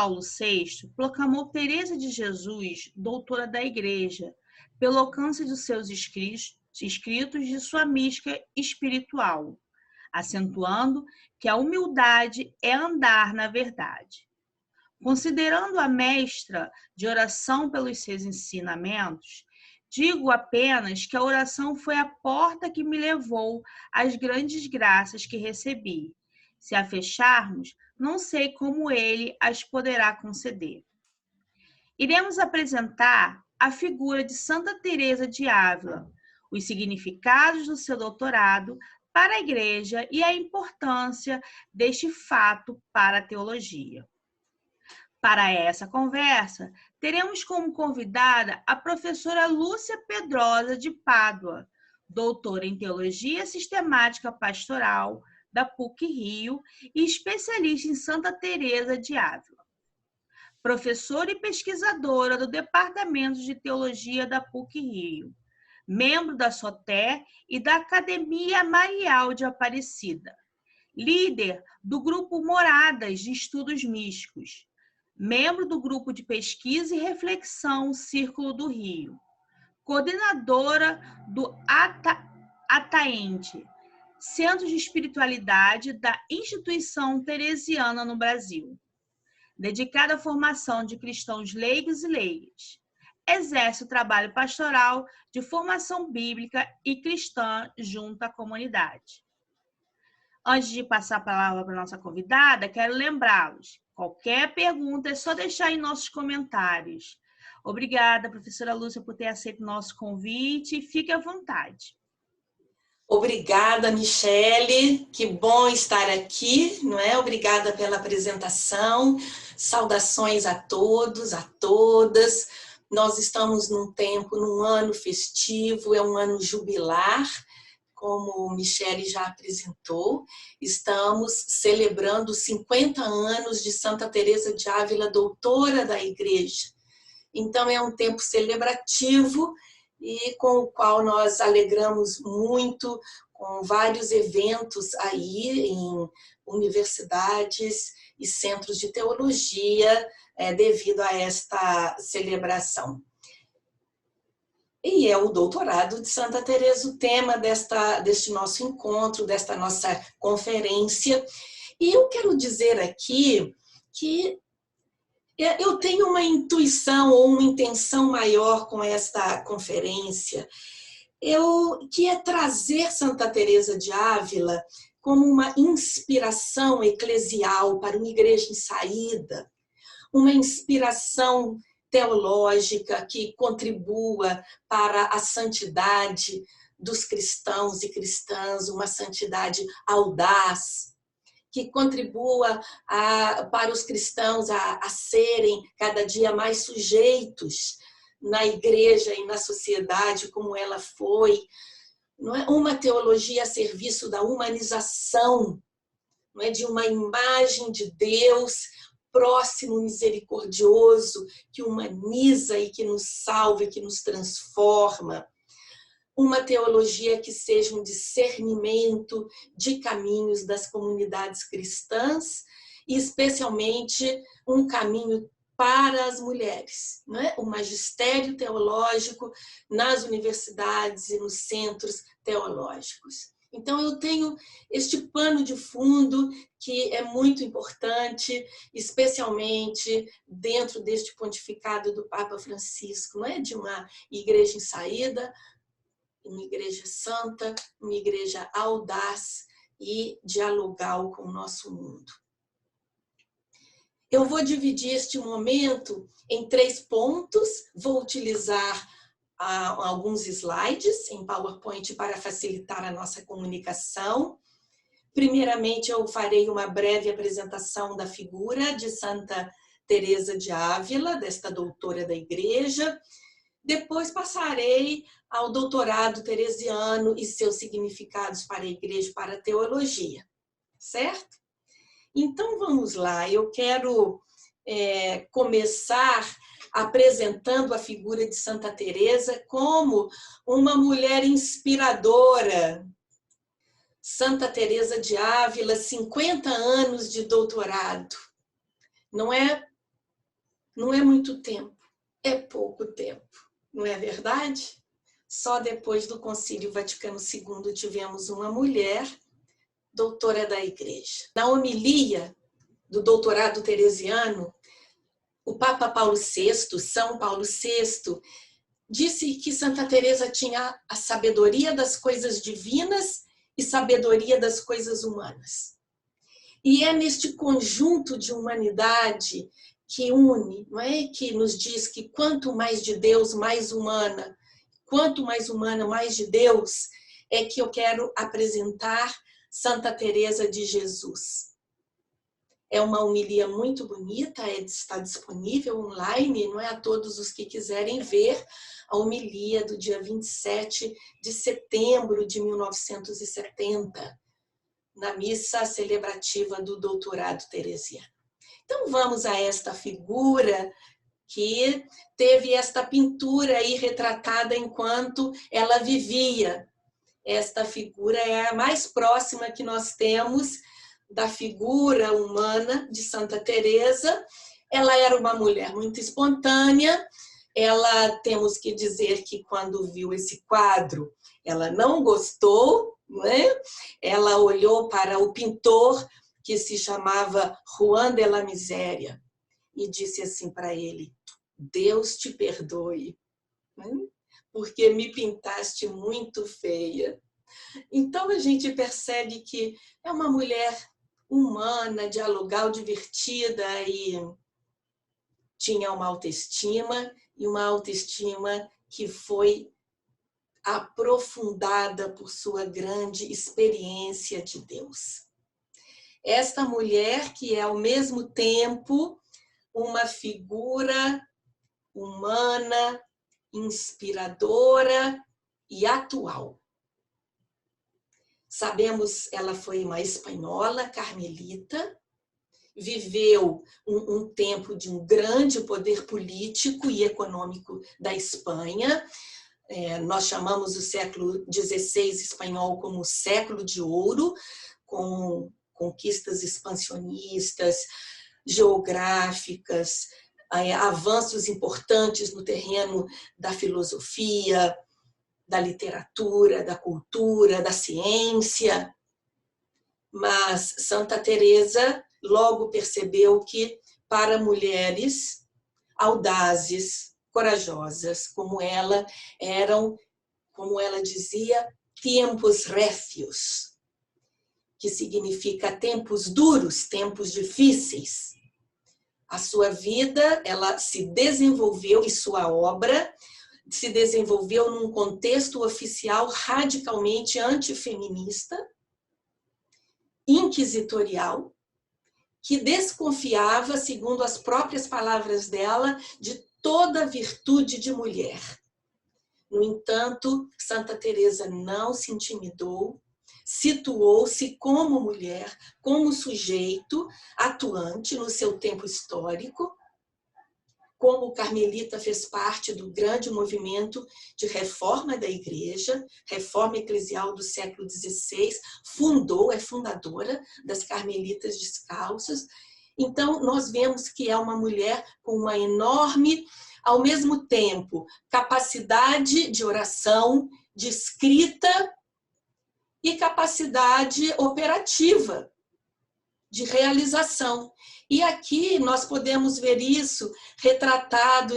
Paulo VI proclamou Teresa de Jesus doutora da Igreja, pelo alcance dos seus escritos de sua mística espiritual, acentuando que a humildade é andar na verdade. Considerando a mestra de oração pelos seus ensinamentos, digo apenas que a oração foi a porta que me levou às grandes graças que recebi. Se a fecharmos, não sei como ele as poderá conceder. Iremos apresentar a figura de Santa Teresa de Ávila, os significados do seu doutorado para a Igreja e a importância deste fato para a teologia. Para essa conversa, teremos como convidada a professora Lúcia Pedrosa de Pádua, doutora em Teologia Sistemática Pastoral da PUC-Rio e especialista em Santa Teresa de Ávila. Professora e pesquisadora do Departamento de Teologia da PUC-Rio, membro da SOTER e da Academia Marial de Aparecida, líder do Grupo Moradas de Estudos Místicos, membro do Grupo de Pesquisa e Reflexão Círculo do Rio, coordenadora do ATAENTE, Centro de Espiritualidade da Instituição Teresiana no Brasil, dedicada à formação de cristãos leigos e leigas. Exerce o trabalho pastoral de formação bíblica e cristã junto à comunidade. Antes de passar a palavra para a nossa convidada, quero lembrá-los, qualquer pergunta é só deixar em nossos comentários. Obrigada, professora Lúcia, por ter aceito o nosso convite e fique à vontade. Obrigada, Michele, que bom estar aqui, não é? Obrigada pela apresentação, saudações a todos, a todas. Nós estamos num ano festivo, é um ano jubilar, como Michele já apresentou. Estamos celebrando 50 anos de Santa Teresa de Ávila, doutora da Igreja. Então é um tempo celebrativo e com o qual nós alegramos muito, com vários eventos aí em universidades e centros de teologia devido a esta celebração. E é o doutorado de Santa Teresa o tema deste nosso encontro, desta nossa conferência. E eu quero dizer aqui que eu tenho uma intuição ou uma intenção maior com esta conferência, que é trazer Santa Teresa de Ávila como uma inspiração eclesial para uma igreja em saída, uma inspiração teológica que contribua para a santidade dos cristãos e cristãs, uma santidade audaz, que contribua para os cristãos a serem cada dia mais sujeitos na igreja e na sociedade como ela foi. Não é? Uma teologia a serviço da humanização, não é? De uma imagem de Deus próximo, misericordioso, que humaniza e que nos salva e que nos transforma. Uma teologia que seja um discernimento de caminhos das comunidades cristãs e, especialmente, um caminho para as mulheres, não é? O magistério teológico nas universidades e nos centros teológicos. Então, eu tenho este pano de fundo que é muito importante, especialmente dentro deste pontificado do Papa Francisco, não é? De uma igreja em saída, uma igreja santa, uma igreja audaz e dialogal com o nosso mundo. Eu vou dividir este momento em 3 pontos, vou utilizar alguns slides em PowerPoint para facilitar a nossa comunicação. Primeiramente, eu farei uma breve apresentação da figura de Santa Teresa de Ávila, desta doutora da Igreja. Depois passarei ao doutorado teresiano e seus significados para a Igreja e para a teologia, certo? Então, vamos lá. Eu quero começar apresentando a figura de Santa Teresa como uma mulher inspiradora. Santa Teresa de Ávila, 50 anos de doutorado. Não é Não é muito tempo, é pouco tempo, não é verdade? Só depois do Concílio Vaticano II tivemos uma mulher doutora da Igreja. Na homilia do doutorado teresiano, o Papa Paulo VI, São Paulo VI, disse que Santa Teresa tinha a sabedoria das coisas divinas e sabedoria das coisas humanas. E é neste conjunto de humanidade que une, não é? Que nos diz que quanto mais de Deus, mais humana, quanto mais humana, mais de Deus, é que eu quero apresentar Santa Teresa de Jesus. É uma homilia muito bonita, está disponível online, não é, a todos os que quiserem ver a homilia do dia 27 de setembro de 1970, na missa celebrativa do doutorado teresiano. Então vamos a esta figura que teve esta pintura aí retratada enquanto ela vivia. Esta figura é a mais próxima que nós temos da figura humana de Santa Teresa. Ela era uma mulher muito espontânea. Ela, temos que dizer que quando viu esse quadro, ela não gostou, não é? Ela olhou para o pintor que se chamava Juan de la Miséria e disse assim para ele: Deus te perdoe, porque me pintaste muito feia. Então a gente percebe que é uma mulher humana, dialogal, divertida e tinha uma autoestima, e uma autoestima que foi aprofundada por sua grande experiência de Deus. Esta mulher que é ao mesmo tempo uma figura humana, inspiradora e atual. Sabemos, ela foi uma espanhola carmelita, viveu um tempo de um grande poder político e econômico da Espanha. Nós chamamos o século XVI espanhol como o século de ouro, com conquistas expansionistas, geográficas, avanços importantes no terreno da filosofia, da literatura, da cultura, da ciência. Mas Santa Teresa logo percebeu que para mulheres audazes, corajosas, como ela, eram, como ela dizia, tempos réfios, que significa tempos duros, tempos difíceis. A sua vida, ela se desenvolveu, e sua obra se desenvolveu num contexto oficial radicalmente antifeminista, inquisitorial, que desconfiava, segundo as próprias palavras dela, de toda virtude de mulher. No entanto, Santa Teresa não se intimidou, situou-se como mulher, como sujeito atuante no seu tempo histórico. Como carmelita, fez parte do grande movimento de reforma da Igreja, reforma eclesial do século XVI, é fundadora das Carmelitas Descalças. Então, nós vemos que é uma mulher com uma enorme, ao mesmo tempo, capacidade de oração, de escrita e capacidade operativa, de realização. E aqui nós podemos ver isso retratado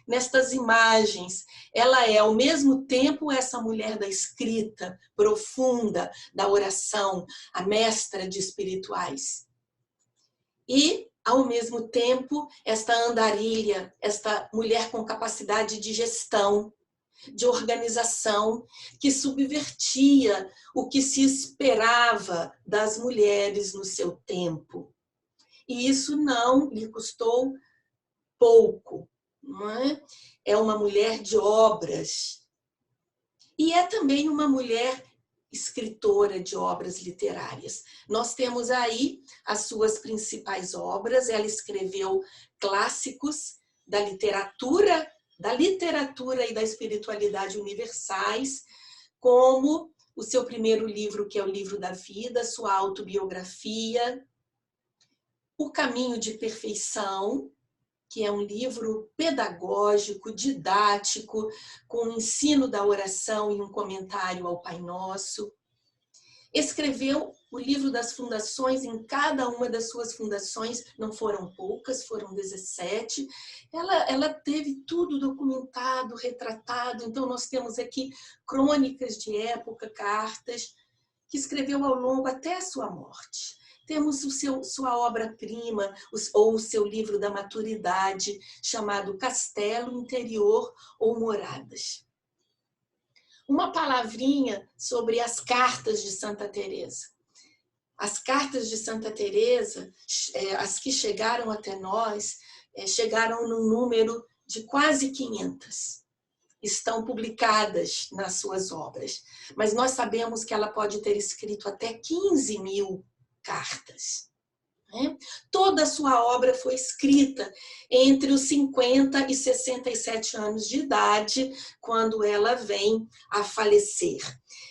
nestas imagens. Ela é, ao mesmo tempo, essa mulher da escrita profunda, da oração, a mestra de espirituais. E, ao mesmo tempo, esta andarilha, esta mulher com capacidade de gestão, de organização, que subvertia o que se esperava das mulheres no seu tempo. E isso não lhe custou pouco. Não é? É uma mulher de obras. E é também uma mulher escritora de obras literárias. Nós temos aí as suas principais obras. Ela escreveu clássicos da literatura e da espiritualidade universais, como o seu primeiro livro, que é o Livro da Vida, sua autobiografia, O Caminho de Perfeição, que é um livro pedagógico, didático, com o ensino da oração e um comentário ao Pai Nosso. Escreveu o livro das fundações, em cada uma das suas fundações, não foram poucas, foram 17. Ela teve tudo documentado, retratado, então nós temos aqui crônicas de época, cartas, que escreveu ao longo até a sua morte. Temos sua obra-prima, ou o seu livro da maturidade, chamado Castelo Interior ou Moradas. Uma palavrinha sobre as cartas de Santa Teresa. As cartas de Santa Teresa, as que chegaram até nós, chegaram num número de quase 500. Estão publicadas nas suas obras. Mas nós sabemos que ela pode ter escrito até 15.000 cartas. Toda a sua obra foi escrita entre os 50 e 67 anos de idade, quando ela vem a falecer.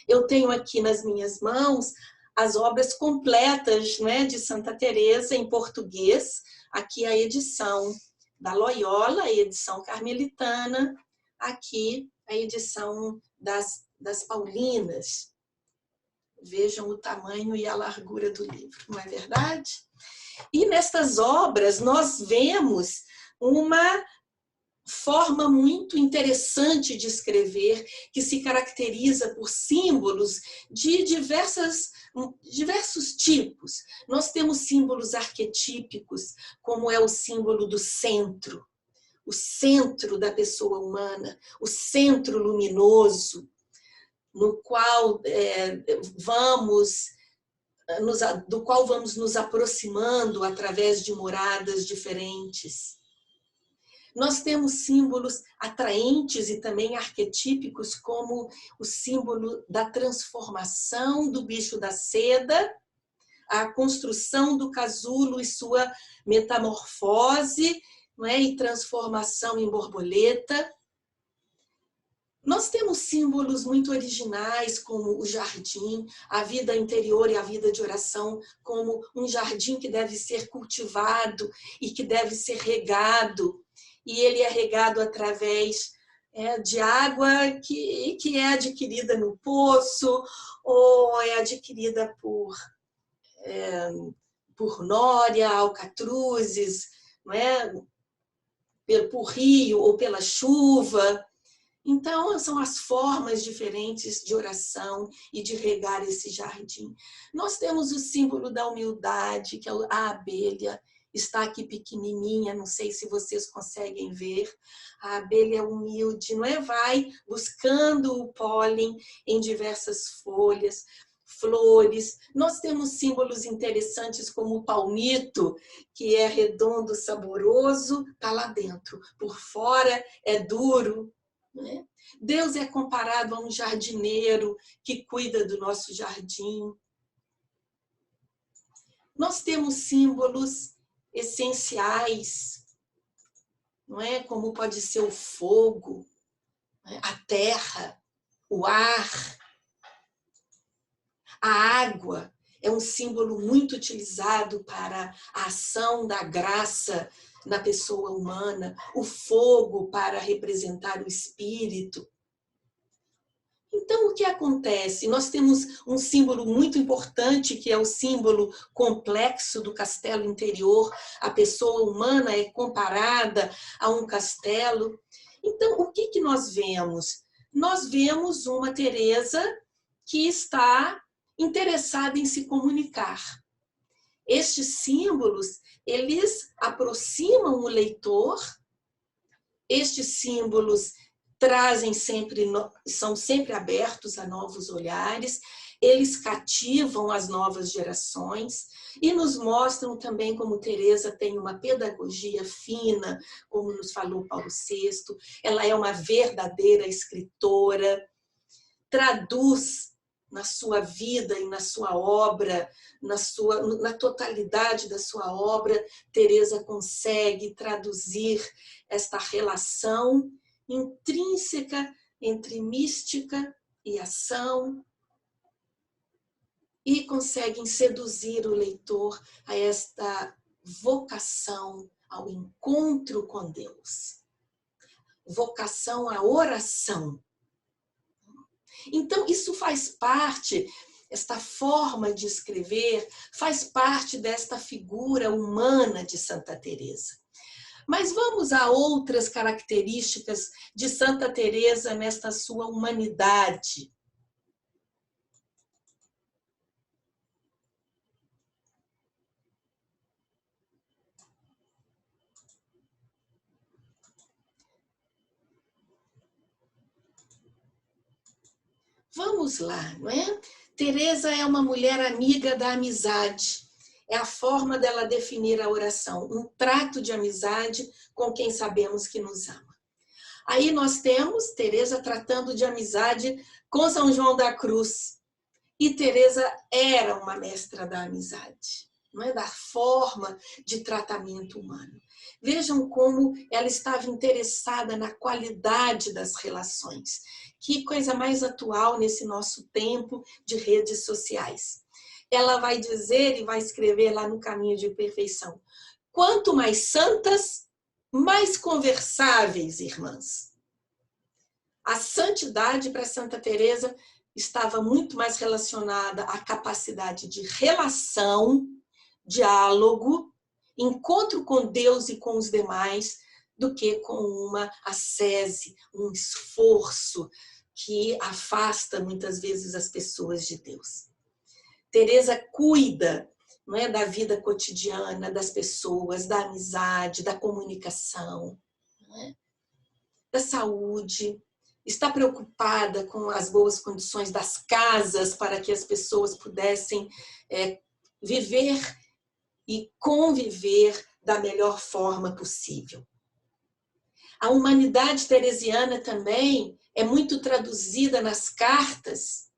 Eu tenho aqui nas minhas mãos as obras completas, de Santa Teresa em português. Aqui a edição da Loyola, a edição carmelitana. Aqui a edição das Paulinas. Vejam o tamanho e a largura do livro, não é verdade? E nestas obras nós vemos uma forma muito interessante de escrever, que se caracteriza por símbolos de diversos tipos. Nós temos símbolos arquetípicos, como é o símbolo do centro, o centro da pessoa humana, o centro luminoso, no qual do qual vamos nos aproximando através de moradas diferentes. Nós temos símbolos atraentes e também arquetípicos, como o símbolo da transformação do bicho da seda, a construção do casulo e sua metamorfose, e transformação em borboleta. Nós temos símbolos muito originais, como o jardim, a vida interior e a vida de oração, como um jardim que deve ser cultivado e que deve ser regado. E ele é regado através de água que é adquirida no poço ou é adquirida por nória, alcatruzes, por rio ou pela chuva. Então, são as formas diferentes de oração e de regar esse jardim. Nós temos o símbolo da humildade, que é a abelha. Está aqui pequenininha, não sei se vocês conseguem ver. A abelha humilde, vai buscando o pólen em diversas folhas, flores. Nós temos símbolos interessantes como o palmito, que é redondo, saboroso, está lá dentro. Por fora é duro. Deus é comparado a um jardineiro que cuida do nosso jardim. Nós temos símbolos essenciais, como pode ser o fogo, a terra, o ar. A água é um símbolo muito utilizado para a ação da graça na pessoa humana, o fogo para representar o espírito. Então, o que acontece? Nós temos um símbolo muito importante, que é o símbolo complexo do castelo interior. A pessoa humana é comparada a um castelo. Então, o que nós vemos? Nós vemos uma Teresa que está interessada em se comunicar. Estes símbolos, eles aproximam o leitor. Estes símbolos são sempre abertos a novos olhares, eles cativam as novas gerações e nos mostram também como Teresa tem uma pedagogia fina, como nos falou Paulo VI. Ela é uma verdadeira escritora, traduz na sua vida e na sua obra, na totalidade da sua obra, Teresa consegue traduzir esta relação intrínseca entre mística e ação e conseguem seduzir o leitor a esta vocação ao encontro com Deus. Vocação à oração. Então, isso faz parte, esta forma de escrever, faz parte desta figura humana de Santa Teresa. Mas vamos a outras características de Santa Teresa nesta sua humanidade. Vamos lá, não é? Teresa é uma mulher amiga da amizade. É a forma dela definir a oração, um trato de amizade com quem sabemos que nos ama. Aí nós temos Teresa tratando de amizade com São João da Cruz. E Teresa era uma mestra da amizade, não é? Da forma de tratamento humano. Vejam como ela estava interessada na qualidade das relações. Que coisa mais atual nesse nosso tempo de redes sociais. Ela vai dizer e vai escrever lá no Caminho de Perfeição: quanto mais santas, mais conversáveis, irmãs. A santidade para Santa Teresa estava muito mais relacionada à capacidade de relação, diálogo, encontro com Deus e com os demais, do que com uma ascese, um esforço que afasta muitas vezes as pessoas de Deus. Teresa cuida, não é, da vida cotidiana das pessoas, da amizade, da comunicação, não é? Da saúde. Está preocupada com as boas condições das casas para que as pessoas pudessem viver e conviver da melhor forma possível. A humanidade teresiana também é muito traduzida nas cartas,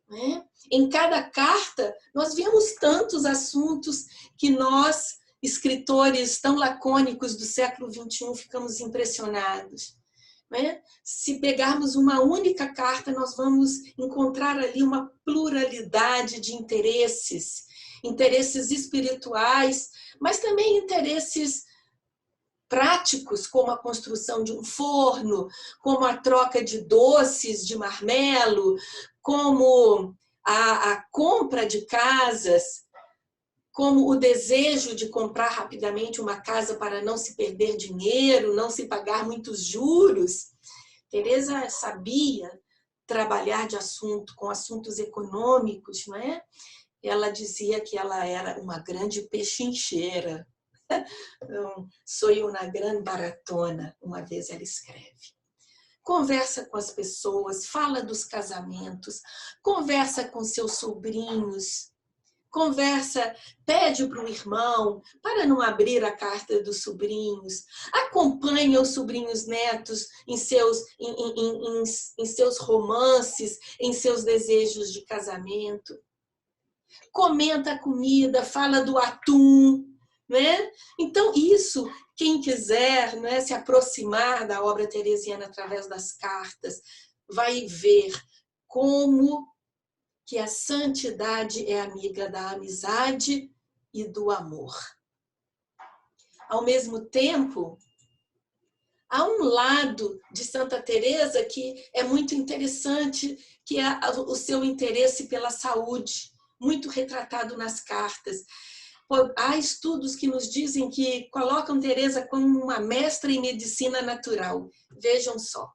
né? Em cada carta, nós vemos tantos assuntos que nós, escritores tão lacônicos do século XXI, ficamos impressionados. Né? Se pegarmos uma única carta, nós vamos encontrar ali uma pluralidade de interesses, interesses espirituais, mas também interesses práticos, como a construção de um forno, como a troca de doces, de marmelo, como a compra de casas, como o desejo de comprar rapidamente uma casa para não se perder dinheiro, não se pagar muitos juros. Teresa sabia trabalhar com assuntos econômicos, não é? Ela dizia que ela era uma grande pechincheira. Sou uma grande baratona, uma vez ela escreve. Conversa com as pessoas, fala dos casamentos, conversa com seus sobrinhos, conversa, pede para o irmão para não abrir a carta dos sobrinhos, acompanha os sobrinhos netos em seus romances, em seus desejos de casamento. Comenta a comida, fala do atum, né? Então, isso, quem quiser, né, se aproximar da obra teresiana através das cartas, vai ver como que a santidade é amiga da amizade e do amor. Ao mesmo tempo, há um lado de Santa Teresa que é muito interessante, que é o seu interesse pela saúde, muito retratado nas cartas. Há estudos que nos dizem que colocam Teresa como uma mestra em medicina natural. Vejam só.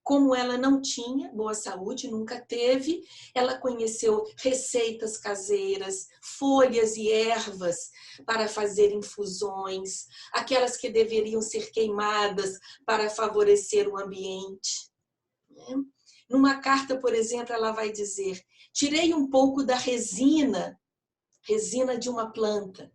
Como ela não tinha boa saúde, nunca teve, ela conheceu receitas caseiras, folhas e ervas para fazer infusões, aquelas que deveriam ser queimadas para favorecer o ambiente. Numa carta, por exemplo, ela vai dizer: tirei um pouco da resina de uma planta.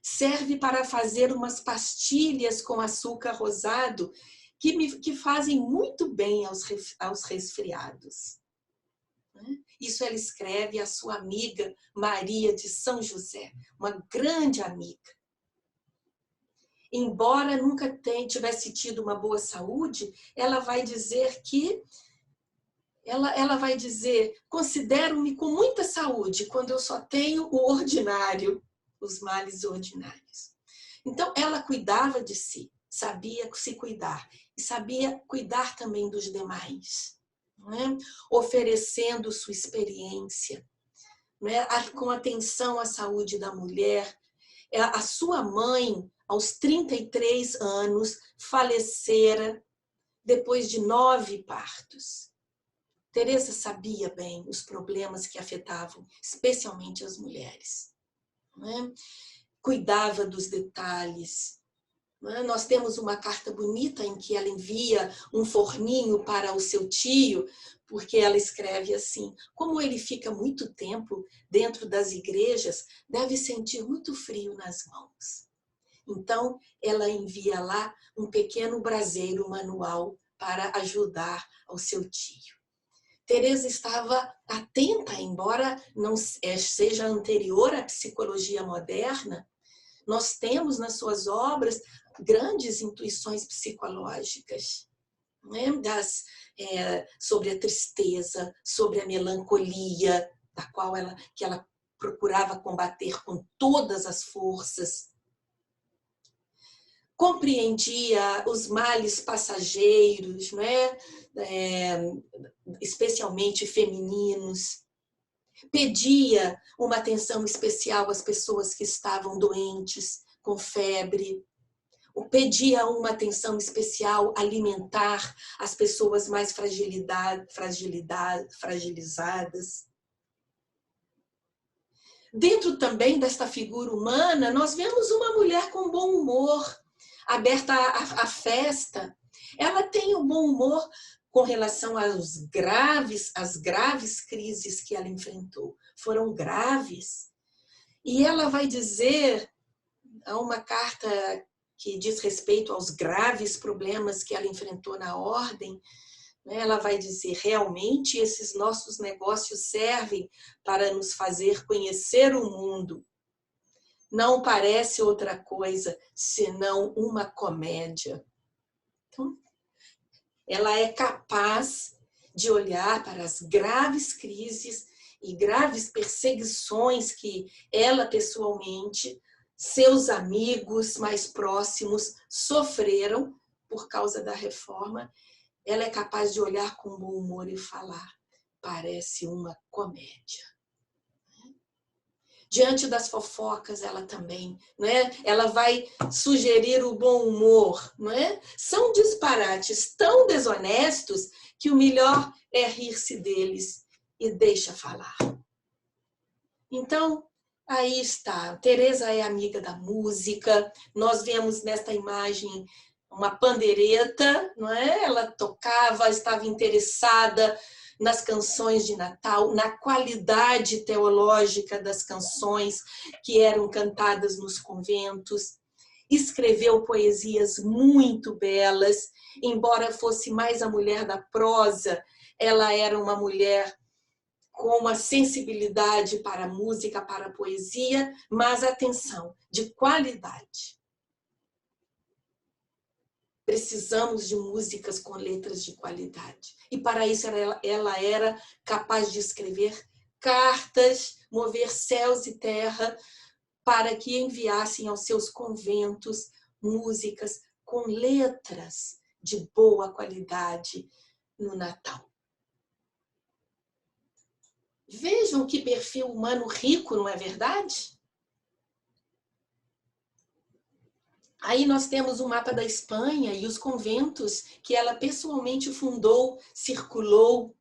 Serve para fazer umas pastilhas com açúcar rosado que fazem muito bem aos resfriados. Isso ela escreve à sua amiga Maria de São José, uma grande amiga. Embora nunca tivesse tido uma boa saúde, ela vai dizer que ela vai dizer: considero-me com muita saúde quando eu só tenho o ordinário, os males ordinários. Então, ela cuidava de si, sabia se cuidar e sabia cuidar também dos demais, não é? Oferecendo sua experiência, não é? Com atenção à saúde da mulher. A sua mãe, aos 33 anos, falecera depois de 9 partos. Teresa sabia bem os problemas que afetavam, especialmente as mulheres, não é? Cuidava dos detalhes. Não é? Nós temos uma carta bonita em que ela envia um forninho para o seu tio, porque ela escreve assim: como ele fica muito tempo dentro das igrejas, deve sentir muito frio nas mãos. Então, ela envia lá um pequeno braseiro manual para ajudar ao seu tio. Teresa estava atenta, embora não seja anterior à psicologia moderna, nós temos nas suas obras grandes intuições psicológicas, né? Sobre a tristeza, sobre a melancolia, da qual que ela procurava combater com todas as forças. Compreendia os males passageiros, né? Especialmente femininos. Pedia uma atenção especial às pessoas que estavam doentes, com febre. Pedia uma atenção especial alimentar as pessoas mais fragilizadas. Dentro também desta figura humana, nós vemos uma mulher com bom humor, aberta à festa. Ela tem o bom humor com relação às graves crises que ela enfrentou. Foram graves. E ela vai dizer, há uma carta que diz respeito aos graves problemas que ela enfrentou na ordem, ela vai dizer: realmente esses nossos negócios servem para nos fazer conhecer o mundo. Não parece outra coisa senão uma comédia. Então, ela é capaz de olhar para as graves crises e graves perseguições que ela pessoalmente, seus amigos mais próximos sofreram por causa da reforma. Ela é capaz de olhar com bom humor e falar: parece uma comédia. Diante das fofocas, ela também, não é? Ela vai sugerir o bom humor, não é? São disparates tão desonestos que o melhor é rir-se deles e deixa falar. Então, aí está. Teresa é amiga da música. Nós vemos nesta imagem uma pandeireta, não é? Ela tocava, estava interessada nas canções de Natal, na qualidade teológica das canções que eram cantadas nos conventos. Escreveu poesias muito belas, embora fosse mais a mulher da prosa, ela era uma mulher com uma sensibilidade para a música, para a poesia, mas atenção, de qualidade. Precisamos de músicas com letras de qualidade. E para isso ela era capaz de escrever cartas, mover céus e terra, para que enviassem aos seus conventos músicas com letras de boa qualidade no Natal. Vejam que perfil humano rico, não é verdade? Aí nós temos um mapa da Espanha e os conventos que ela pessoalmente fundou, circulou.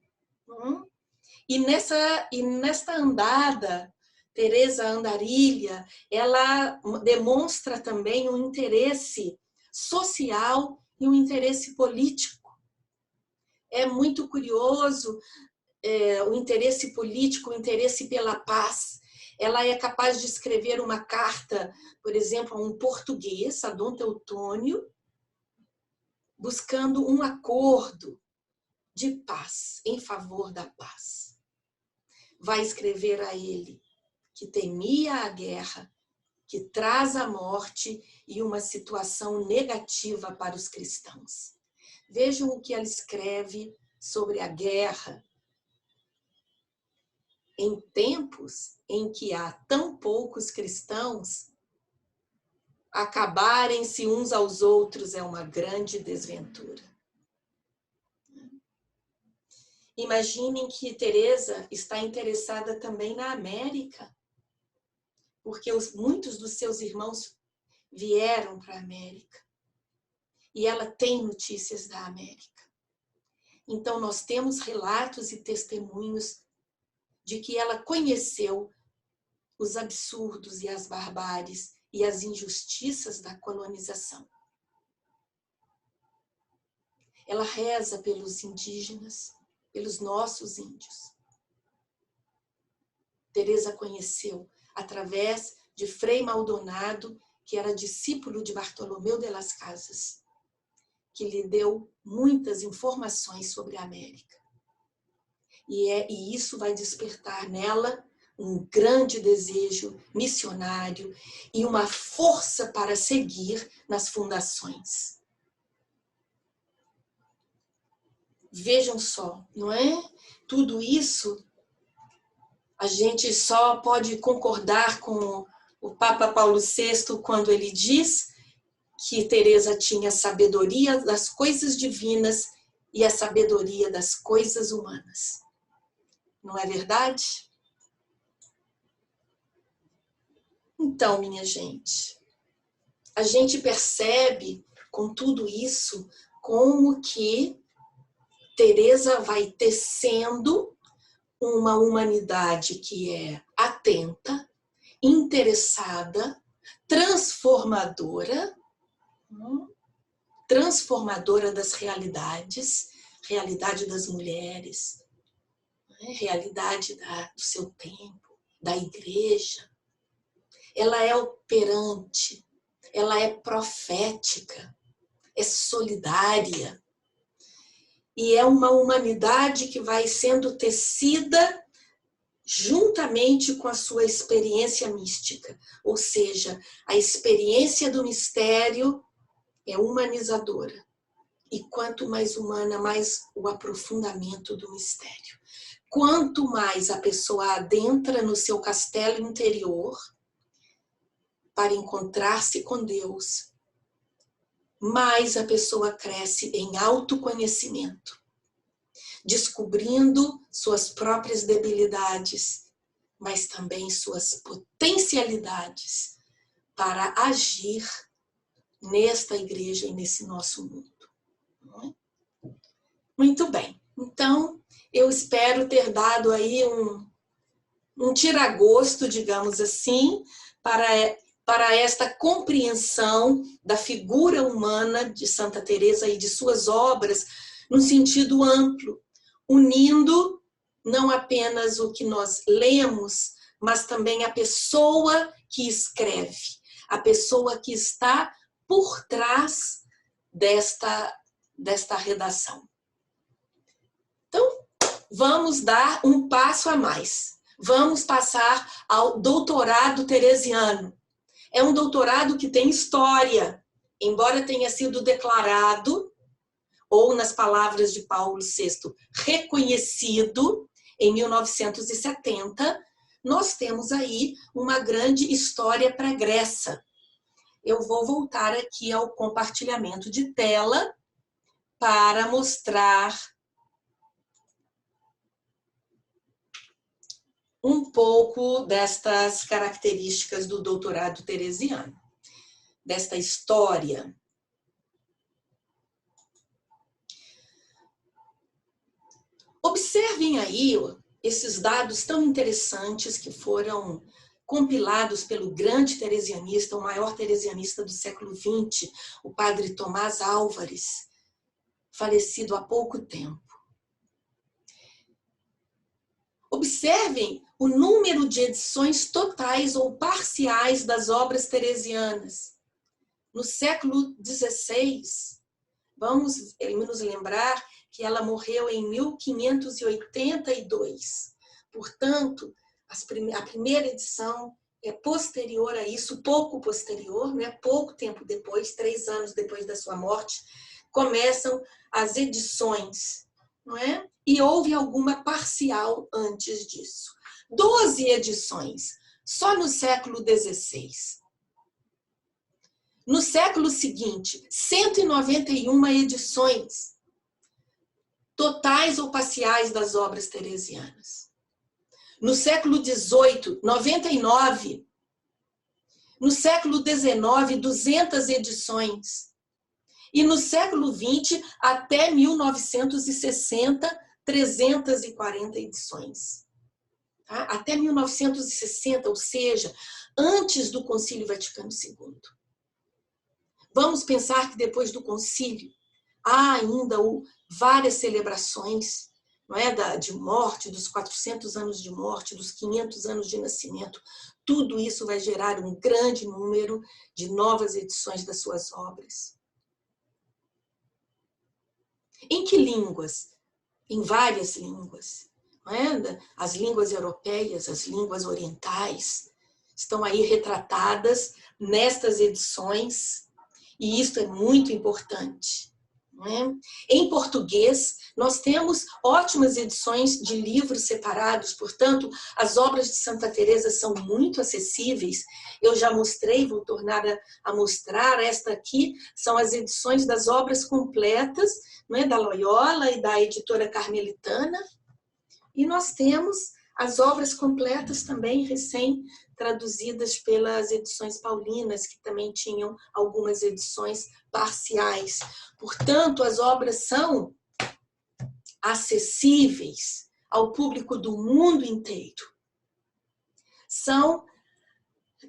E nesta andada, Teresa Andarilha, ela demonstra também um interesse social e um interesse político. É muito curioso o interesse político, o interesse pela paz. Ela é capaz de escrever uma carta, por exemplo, a um português, a Dom Teutônio, buscando um acordo de paz, em favor da paz. Vai escrever a ele que temia a guerra, que traz a morte e uma situação negativa para os cristãos. Vejam o que ela escreve sobre a guerra, em tempos em que há tão poucos cristãos, acabarem-se uns aos outros é uma grande desventura. Imaginem que Teresa está interessada também na América, porque muitos dos seus irmãos vieram para a América e ela tem notícias da América. Então nós temos relatos e testemunhos de que ela conheceu os absurdos e as barbáries e as injustiças da colonização. Ela reza pelos indígenas, pelos nossos índios. Teresa conheceu através de Frei Maldonado, que era discípulo de Bartolomeu de las Casas, que lhe deu muitas informações sobre a América. E isso vai despertar nela um grande desejo missionário e uma força para seguir nas fundações. Vejam só, não é? Tudo isso a gente só pode concordar com o Papa Paulo VI quando ele diz que Teresa tinha a sabedoria das coisas divinas e a sabedoria das coisas humanas. Não é verdade? Então, minha gente, a gente percebe com tudo isso como que Teresa vai tecendo uma humanidade que é atenta, interessada, transformadora das realidades, realidade das mulheres, realidade do seu tempo, da igreja. Ela é operante, ela é profética, é solidária. E é uma humanidade que vai sendo tecida juntamente com a sua experiência mística. Ou seja, a experiência do mistério é humanizadora. E quanto mais humana, mais o aprofundamento do mistério. Quanto mais a pessoa adentra no seu castelo interior para encontrar-se com Deus, mais a pessoa cresce em autoconhecimento, descobrindo suas próprias debilidades, mas também suas potencialidades para agir nesta igreja e nesse nosso mundo. Muito bem. Então, eu espero ter dado aí um tiragosto, digamos assim, para esta compreensão da figura humana de Santa Teresa e de suas obras no sentido amplo, unindo não apenas o que nós lemos, mas também a pessoa que escreve, a pessoa que está por trás desta redação. Então, vamos dar um passo a mais. Vamos passar ao doutorado teresiano. É um doutorado que tem história, embora tenha sido declarado, ou nas palavras de Paulo VI, reconhecido em 1970, nós temos aí uma grande história pregressa. Eu vou voltar aqui ao compartilhamento de tela para mostrar um pouco destas características do doutorado teresiano, desta história. Observem aí esses dados tão interessantes que foram compilados pelo grande teresianista, o maior teresianista do século XX, o padre Tomás Álvares, falecido há pouco tempo. Observem o número de edições totais ou parciais das obras teresianas. No século XVI, vamos nos lembrar que ela morreu em 1582. Portanto, a primeira edição é posterior a isso, pouco posterior, né? Pouco tempo depois, 3 anos depois da sua morte, começam as edições, não é? E houve alguma parcial antes disso. 12 edições, só no século XVI. No século seguinte, 191 edições totais ou parciais das obras teresianas. No século XVIII, 99. No século XIX, 200 edições. E no século XX, até 1960, 340 edições. Tá? Até 1960, ou seja, antes do Concílio Vaticano II. Vamos pensar que depois do concílio há ainda várias celebrações, não é, de morte, dos 400 anos de morte, dos 500 anos de nascimento. Tudo isso vai gerar um grande número de novas edições das suas obras. Em que línguas? Em várias línguas. Não é? As línguas europeias, as línguas orientais, estão aí retratadas nestas edições, e isto é muito importante. Não é? Em português, nós temos ótimas edições de livros separados, portanto, as obras de Santa Teresa são muito acessíveis. Eu já mostrei, vou tornar a mostrar, esta aqui são as edições das obras completas, não é, da Loyola e da editora Carmelitana, e nós temos as obras completas também recém-traduzidas pelas edições paulinas, que também tinham algumas edições parciais. Portanto, as obras são acessíveis ao público do mundo inteiro.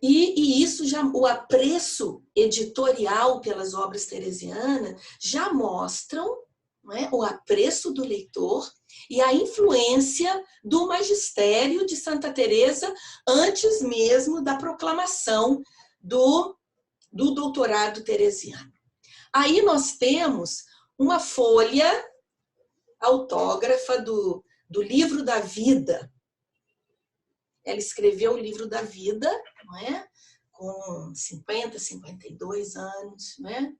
E isso já, o apreço editorial pelas obras teresianas já mostram, não é, o apreço do leitor e a influência do magistério de Santa Teresa antes mesmo da proclamação do doutorado teresiano. Aí nós temos uma folha autógrafa do Livro da Vida. Ela escreveu o Livro da Vida, não é? Com 50, 52 anos, não é?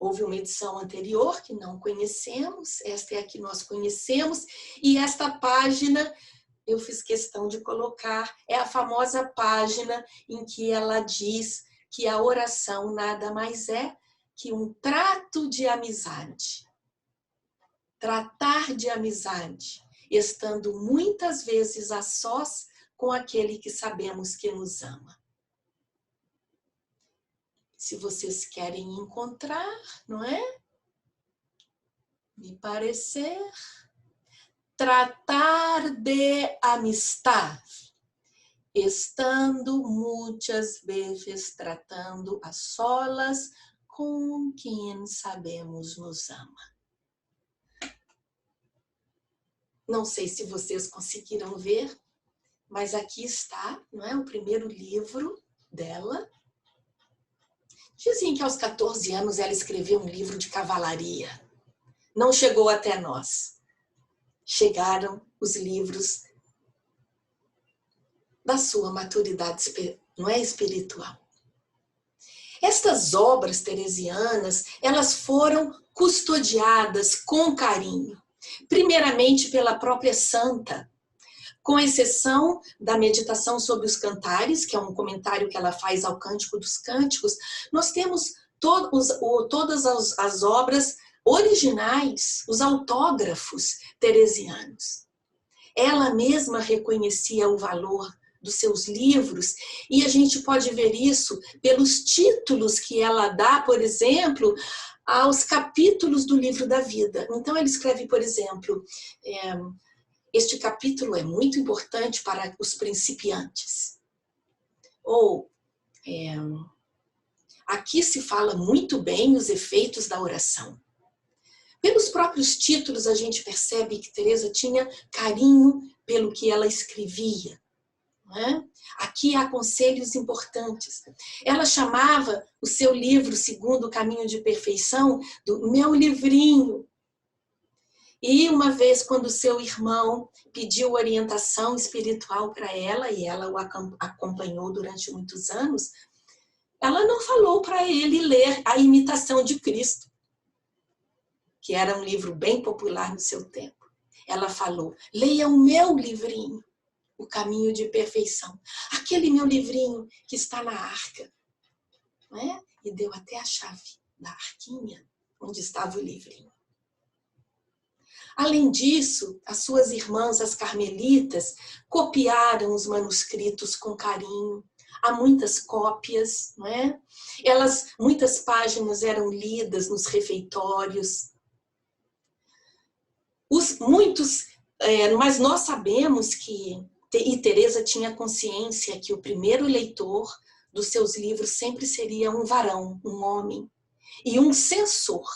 Houve uma edição anterior que não conhecemos, esta é a que nós conhecemos, e esta página eu fiz questão de colocar, é a famosa página em que ela diz que a oração nada mais é que um trato de amizade. Tratar de amizade, estando muitas vezes a sós com aquele que sabemos que nos ama. Se vocês querem encontrar, não é? Me parecer, tratar de amistad, estando muitas vezes tratando a solas com quem sabemos nos ama. Não sei se vocês conseguiram ver, mas aqui está, não é, o primeiro livro dela. Dizem que aos 14 anos ela escreveu um livro de cavalaria. Não chegou até nós. Chegaram os livros da sua maturidade, não é, espiritual. Estas obras teresianas, elas foram custodiadas com carinho. Primeiramente pela própria santa, com exceção da meditação sobre os cantares, que é um comentário que ela faz ao Cântico dos Cânticos, nós temos todas as obras originais, os autógrafos teresianos. Ela mesma reconhecia o valor dos seus livros, e a gente pode ver isso pelos títulos que ela dá, por exemplo, aos capítulos do Livro da Vida. Então, ela escreve, por exemplo, este capítulo é muito importante para os principiantes. Ou, aqui se fala muito bem os efeitos da oração. Pelos próprios títulos, a gente percebe que Teresa tinha carinho pelo que ela escrevia. Não é? Aqui há conselhos importantes. Ela chamava o seu livro, Segundo o Caminho de Perfeição, do meu livrinho. E uma vez, quando seu irmão pediu orientação espiritual para ela, e ela o acompanhou durante muitos anos, ela não falou para ele ler A Imitação de Cristo, que era um livro bem popular no seu tempo. Ela falou, leia o meu livrinho, O Caminho de Perfeição. Aquele meu livrinho que está na arca. não é? E deu até a chave da arquinha, onde estava o livrinho. Além disso, as suas irmãs, as carmelitas, copiaram os manuscritos com carinho. Há muitas cópias, não é? Muitas páginas eram lidas nos refeitórios. Mas nós sabemos que, e Teresa tinha consciência que o primeiro leitor dos seus livros sempre seria um varão, um homem, e um censor,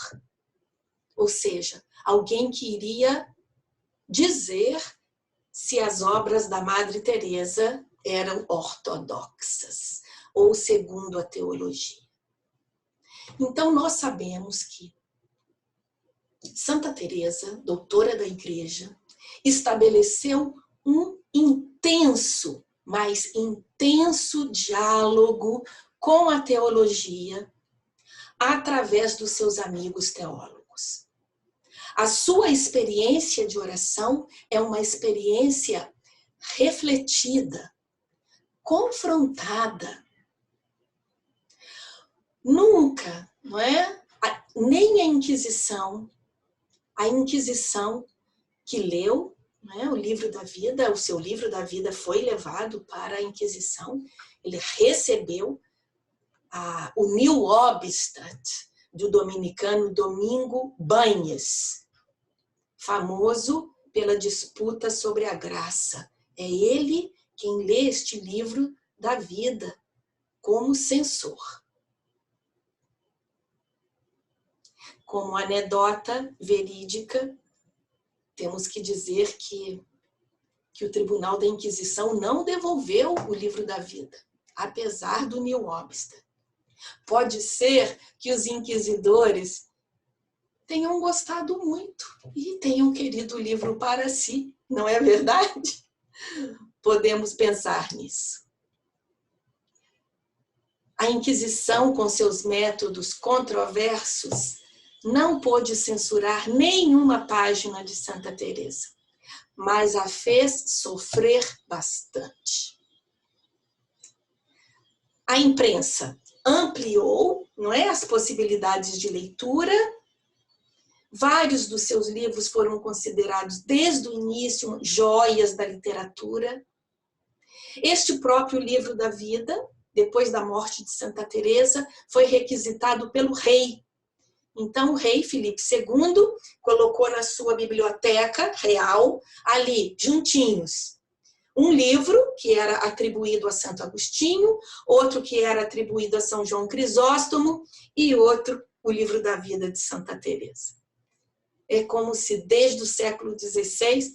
ou seja, alguém que iria dizer se as obras da Madre Teresa eram ortodoxas ou segundo a teologia. Então nós sabemos que Santa Teresa, doutora da Igreja, estabeleceu um intenso, mas intenso diálogo com a teologia através dos seus amigos teólogos. A sua experiência de oração é uma experiência refletida, confrontada. Nunca, não é? Nem a Inquisição que leu, não é, o livro da vida, o seu livro da vida foi levado para a Inquisição, ele recebeu o New Obstat do dominicano Domingo Banhas, famoso pela disputa sobre a graça. É ele quem lê este livro da vida como censor. Como anedota verídica, temos que dizer que o Tribunal da Inquisição não devolveu o livro da vida, apesar do New Obstat. Pode ser que os inquisidores tenham gostado muito e tenham querido o livro para si, não é verdade? Podemos pensar nisso. A Inquisição, com seus métodos controversos, não pôde censurar nenhuma página de Santa Teresa, mas a fez sofrer bastante. A imprensa ampliou, não é, as possibilidades de leitura. Vários dos seus livros foram considerados desde o início joias da literatura. Este próprio livro da vida, depois da morte de Santa Teresa, foi requisitado pelo rei. Então o rei Filipe II colocou na sua biblioteca real, ali, juntinhos, um livro que era atribuído a Santo Agostinho, outro que era atribuído a São João Crisóstomo e outro, o livro da vida de Santa Teresa. É como se desde o século XVI,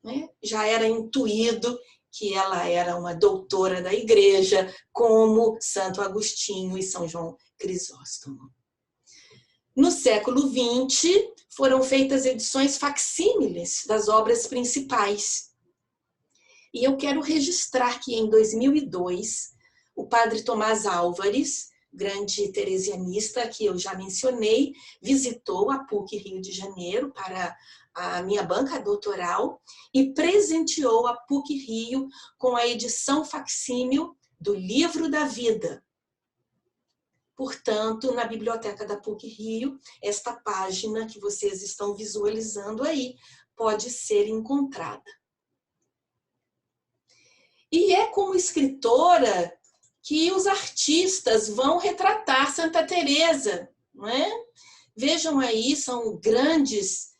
né, já era intuído que ela era uma doutora da Igreja, como Santo Agostinho e São João Crisóstomo. No século XX, foram feitas edições facsímiles das obras principais. E eu quero registrar que em 2002, o padre Tomás Álvares, grande teresianista que eu já mencionei, visitou a PUC Rio de Janeiro para a minha banca doutoral e presenteou a PUC Rio com a edição facsímil do Livro da Vida. Portanto, na biblioteca da PUC Rio, esta página que vocês estão visualizando aí pode ser encontrada. E é como escritora que os artistas vão retratar Santa Teresa, não é? Vejam aí, são grandes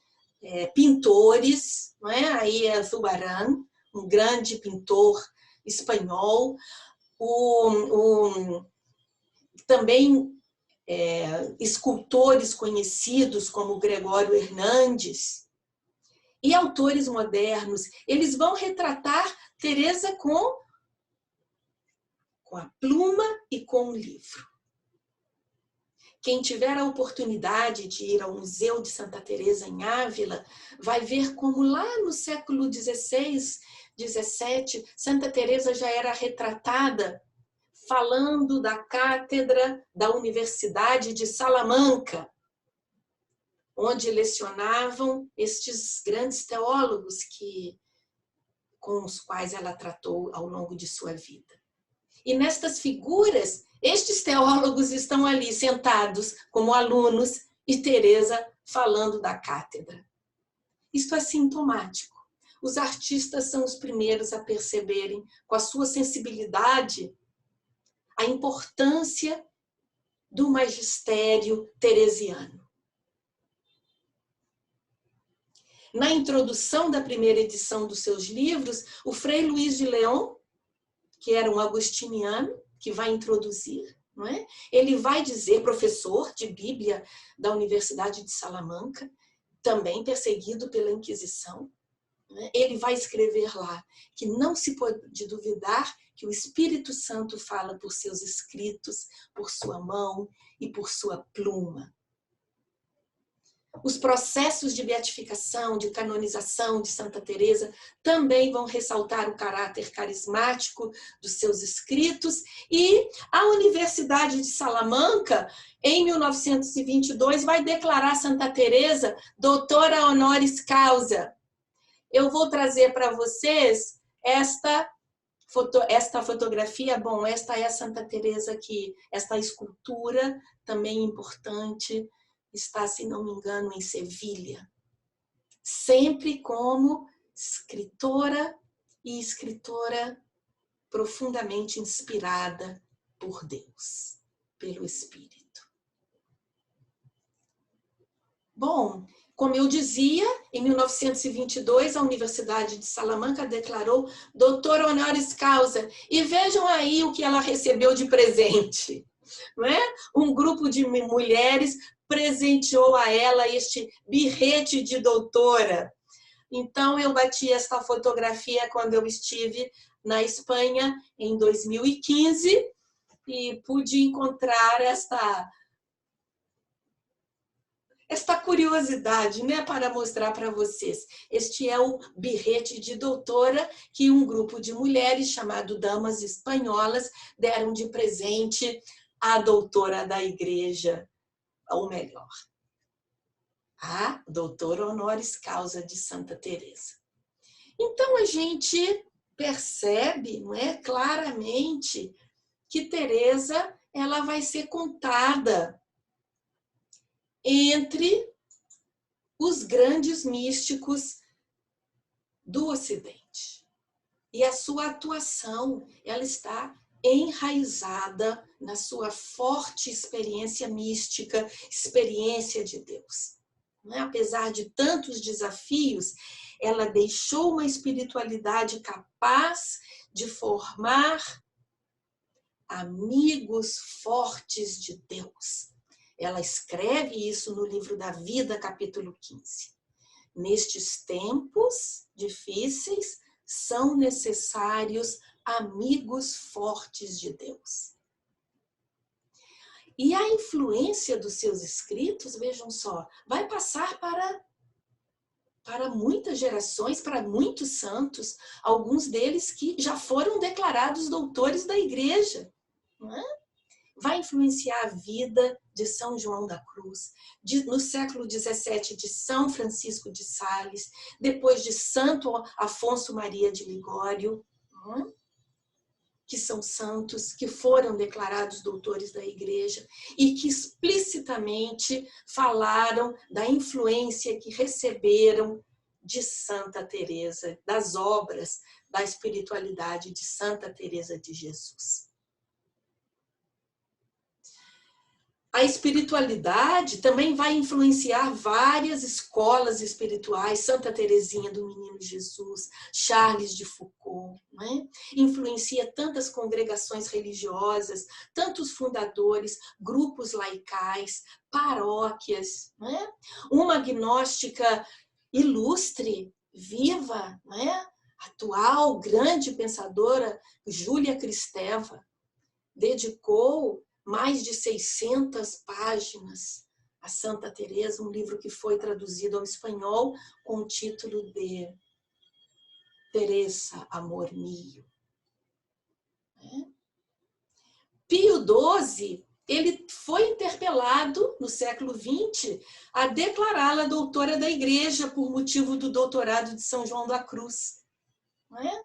pintores, não é? Aí é Zurbarán, um grande pintor espanhol, também escultores conhecidos como Gregório Hernandes e autores modernos. Eles vão retratar Teresa com a pluma e com o livro. Quem tiver a oportunidade de ir ao Museu de Santa Teresa em Ávila, vai ver como lá no século XVI, XVII, Santa Teresa já era retratada falando da cátedra da Universidade de Salamanca, onde lecionavam estes grandes teólogos com os quais ela tratou ao longo de sua vida. E nestas figuras Estes teólogos estão ali sentados como alunos e Teresa falando da cátedra. Isto é sintomático. Os artistas são os primeiros a perceberem, com a sua sensibilidade, a importância do magistério teresiano. Na introdução da primeira edição dos seus livros, o Frei Luís de León, que era um agostiniano, que vai introduzir, não é? Ele vai dizer, professor de Bíblia da Universidade de Salamanca, também perseguido pela Inquisição, né? Ele vai escrever lá que não se pode duvidar que o Espírito Santo fala por seus escritos, por sua mão e por sua pluma. Os processos de beatificação, de canonização de Santa Teresa também vão ressaltar o caráter carismático dos seus escritos, e a Universidade de Salamanca, em 1922, vai declarar Santa Teresa doutora honoris causa. Eu vou trazer para vocês esta fotografia. Bom, esta é a Santa Teresa aqui, esta escultura também importante, está, se não me engano, em Sevilha. Sempre como escritora, e escritora profundamente inspirada por Deus, pelo Espírito. Bom, como eu dizia, em 1922, a Universidade de Salamanca declarou doutora honoris causa. E vejam aí o que ela recebeu de presente. Não é? Um grupo de mulheres presenteou a ela este birrete de doutora. Então, eu bati esta fotografia quando eu estive na Espanha, em 2015, e pude encontrar esta curiosidade, né, para mostrar para vocês. Este é o birrete de doutora que um grupo de mulheres, chamado Damas Espanholas, deram de presente à doutora da igreja, ou melhor, a doutora honoris causa de Santa Teresa. Então, a gente percebe, não é, claramente que Teresa, ela vai ser contada entre os grandes místicos do Ocidente. E a sua atuação, ela está enraizada na sua forte experiência mística, experiência de Deus. Apesar de tantos desafios, ela deixou uma espiritualidade capaz de formar amigos fortes de Deus. Ela escreve isso no livro da Vida, capítulo 15. Nestes tempos difíceis, são necessários amigos fortes de Deus. E a influência dos seus escritos, vejam só, vai passar para muitas gerações, para muitos santos, alguns deles que já foram declarados doutores da igreja. Não é? Vai influenciar a vida de São João da Cruz, no século XVII de São Francisco de Sales, depois de Santo Afonso Maria de Ligório, que são santos que foram declarados doutores da igreja e que explicitamente falaram da influência que receberam de Santa Teresa, das obras da espiritualidade de Santa Teresa de Jesus. A espiritualidade também vai influenciar várias escolas espirituais, Santa Teresinha do Menino Jesus, Charles de Foucault, não é? Influencia tantas congregações religiosas, tantos fundadores, grupos laicais, paróquias, não é? Uma gnóstica ilustre, viva, não é? Atual, grande pensadora, Júlia Kristeva, dedicou mais de 600 páginas a Santa Teresa, um livro que foi traduzido ao espanhol com o título de Teresa, Amor Mío. Pio XII, ele foi interpelado no século XX a declará-la doutora da igreja por motivo do doutorado de São João da Cruz. Não é?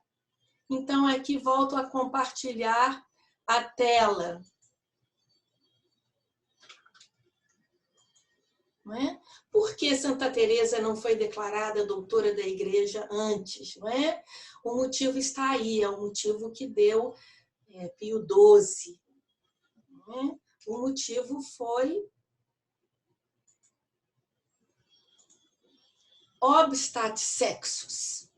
Então, aqui volto a compartilhar a tela. não é? Por que Santa Teresa não foi declarada doutora da Igreja antes, não é? O motivo está aí, é o motivo que deu Pio XII. Não é? O motivo foi obstat sexus.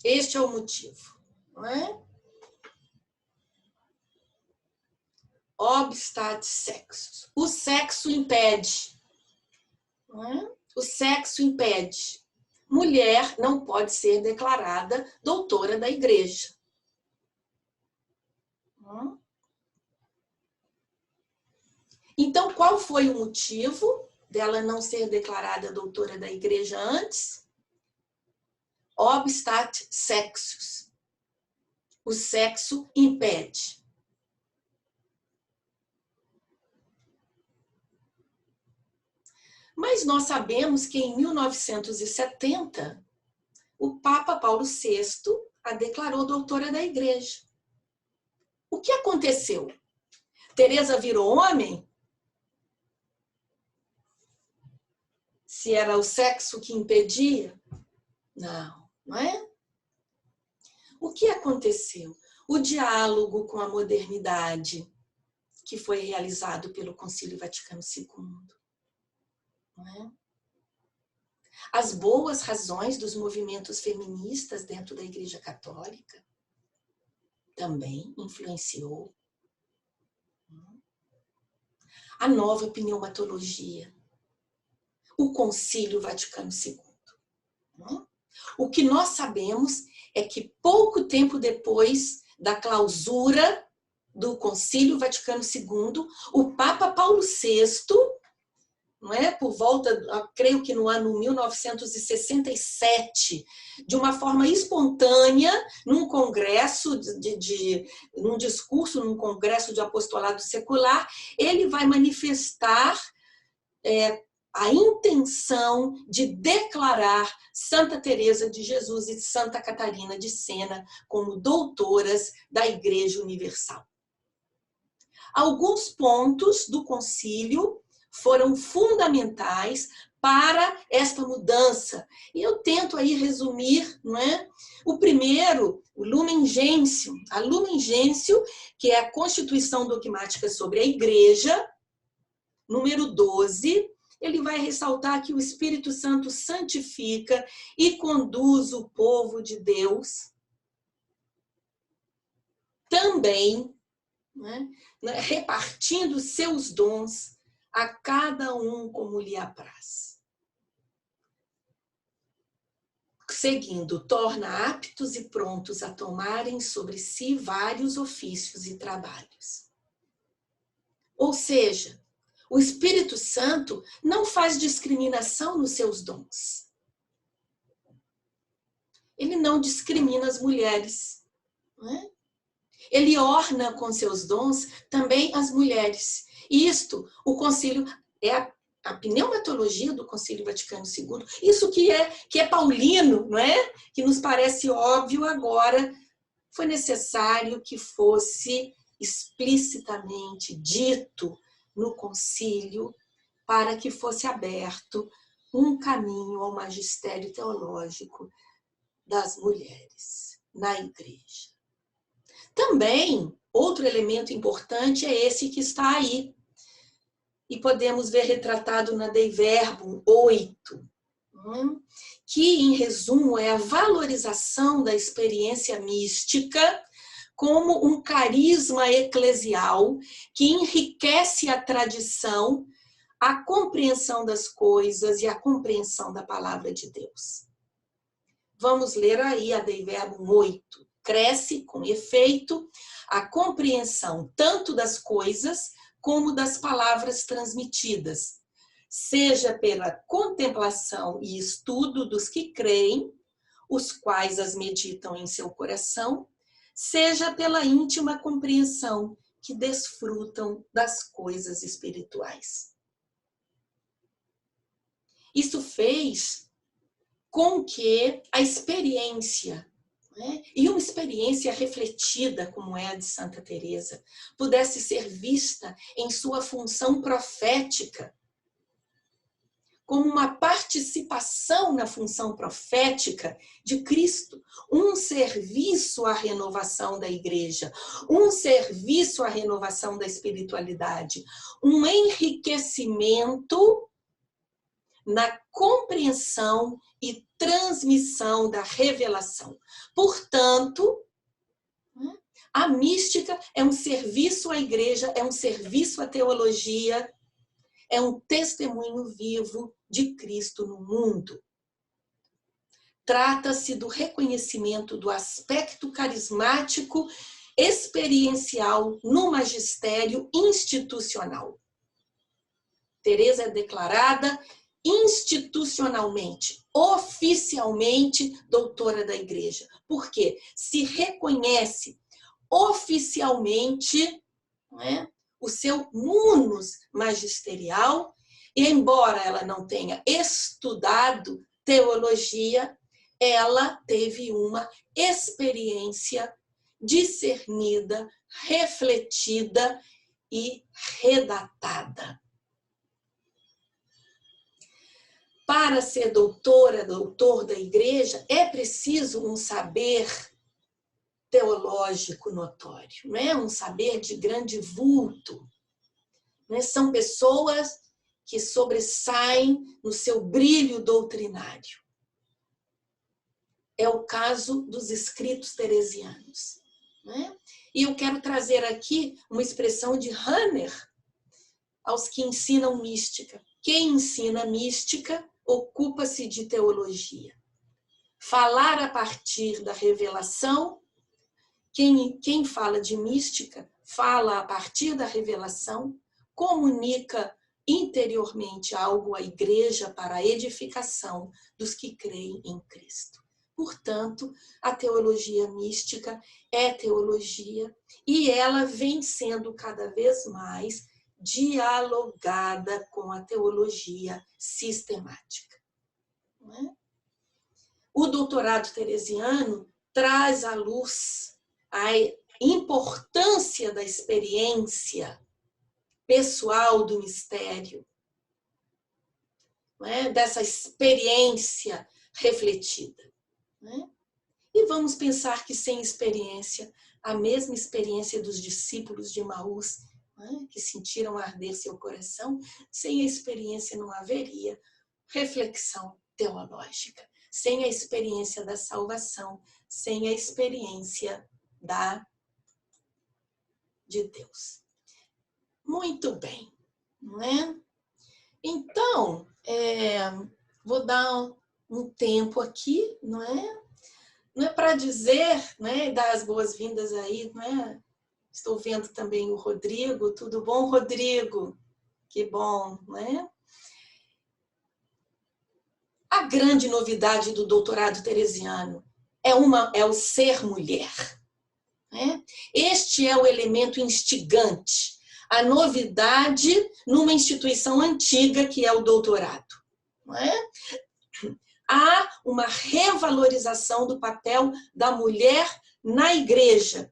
Este é o motivo, não é? Obstat sexus. O sexo impede. Não é? O sexo impede. Mulher não pode ser declarada doutora da Igreja. Não? Então, qual foi o motivo dela não ser declarada doutora da Igreja antes? Obstat sexus. O sexo impede. Mas nós sabemos que em 1970, o Papa Paulo VI a declarou doutora da Igreja. O que aconteceu? Teresa virou homem? Se era o sexo que impedia? Não, não é? O que aconteceu? O diálogo com a modernidade, que foi realizado pelo Concílio Vaticano II. Não é? As boas razões dos movimentos feministas dentro da Igreja Católica também influenciou. A nova pneumatologia, o Concílio Vaticano II. O que nós sabemos é que pouco tempo depois da clausura do Concílio Vaticano II, o Papa Paulo VI, não é? Por volta, creio que no ano 1967, de uma forma espontânea, num congresso, num discurso, num congresso de apostolado secular, ele vai manifestar a intenção de declarar Santa Teresa de Jesus e Santa Catarina de Sena como doutoras da Igreja Universal. Alguns pontos do concílio foram fundamentais para esta mudança. E eu tento aí resumir, não é? O primeiro, o Lumen Gentium, a Lumen Gentium, que é a Constituição Dogmática sobre a Igreja, número 12, ele vai ressaltar que o Espírito Santo santifica e conduz o povo de Deus também, né, repartindo seus dons a cada um como lhe apraz. Seguindo, torna aptos e prontos a tomarem sobre si vários ofícios e trabalhos. Ou seja, o Espírito Santo não faz discriminação nos seus dons. Ele não discrimina as mulheres. Não é? Ele orna com seus dons também as mulheres. Isto, o concílio, é a pneumatologia do Concílio Vaticano II. Isso que é paulino, não é? Que nos parece óbvio agora, foi necessário que fosse explicitamente dito no concílio para que fosse aberto um caminho ao magistério teológico das mulheres na Igreja. Também, outro elemento importante é esse que está aí. E podemos ver retratado na Dei Verbum 8, que, em resumo, é a valorização da experiência mística como um carisma eclesial que enriquece a tradição, a compreensão das coisas e a compreensão da palavra de Deus. Vamos ler aí a Dei Verbum 8. Cresce, com efeito, a compreensão tanto das coisas como das palavras transmitidas, seja pela contemplação e estudo dos que creem, os quais as meditam em seu coração, seja pela íntima compreensão que desfrutam das coisas espirituais. Isso fez com que a experiência, né, e uma experiência refletida como é a de Santa Teresa, pudesse ser vista em sua função profética. como uma participação na função profética de Cristo, um serviço à renovação da igreja, um serviço à renovação da espiritualidade, um enriquecimento na compreensão e transmissão da revelação. Portanto, a mística é um serviço à igreja, é um serviço à teologia, é um testemunho vivo de Cristo no mundo. Trata-se do reconhecimento do aspecto carismático experiencial no magistério institucional. Teresa é declarada institucionalmente, oficialmente doutora da igreja. Por quê? Se reconhece oficialmente, não é, o seu munus magisterial, e embora ela não tenha estudado teologia, ela teve uma experiência discernida, refletida e redatada. Para ser doutor da igreja, é preciso um saber teológico notório, né? Um saber de grande vulto. Né? São pessoas que sobressaem no seu brilho doutrinário. É o caso dos escritos teresianos. Né? E eu quero trazer aqui uma expressão de Rahner aos que ensinam mística. Quem ensina mística ocupa-se de teologia. Falar a partir da revelação, quem fala de mística fala a partir da revelação, comunica interiormente algo à igreja para a edificação dos que creem em Cristo. Portanto, a teologia mística é teologia e ela vem sendo cada vez mais dialogada com a teologia sistemática. Não é? O doutorado teresiano traz à luz a importância da experiência pessoal do mistério, não é? Dessa experiência refletida. Não é? E vamos pensar que sem experiência, a mesma experiência dos discípulos de Emaús, que sentiram arder seu coração, sem a experiência não haveria reflexão teológica, sem a experiência da salvação, sem a experiência de Deus. Muito bem, não é? Então, vou dar um tempo aqui, não é? Não é para dizer, né, dar as boas-vindas aí, não é? Estou vendo também o Rodrigo. Tudo bom, Rodrigo? Que bom, né? A grande novidade do doutorado teresiano é o ser mulher. Né? Este é o elemento instigante, a novidade numa instituição antiga que é o doutorado. Não é? Há uma revalorização do papel da mulher na igreja.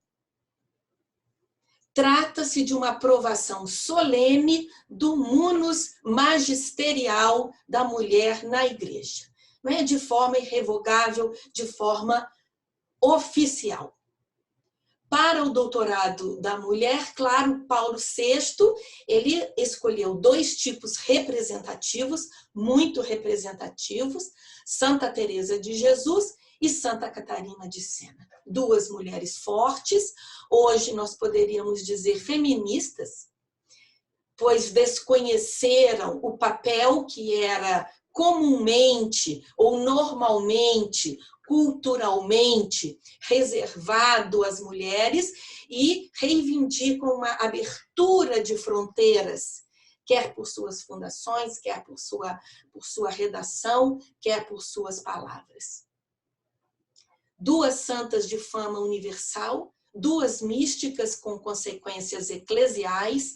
Trata-se de uma aprovação solene do munus magisterial da mulher na igreja. Não é? De forma irrevogável, de forma oficial. Para o doutorado da mulher, claro, Paulo VI, ele escolheu 2 tipos representativos, muito representativos, Santa Teresa de Jesus e Santa Catarina de Sena. 2 mulheres fortes, hoje nós poderíamos dizer feministas, pois desconheceram o papel que era comumente ou normalmente, culturalmente reservado às mulheres e reivindicam uma abertura de fronteiras, quer por suas fundações, quer por sua redação, quer por suas palavras. 2 santas de fama universal, 2 místicas com consequências eclesiais,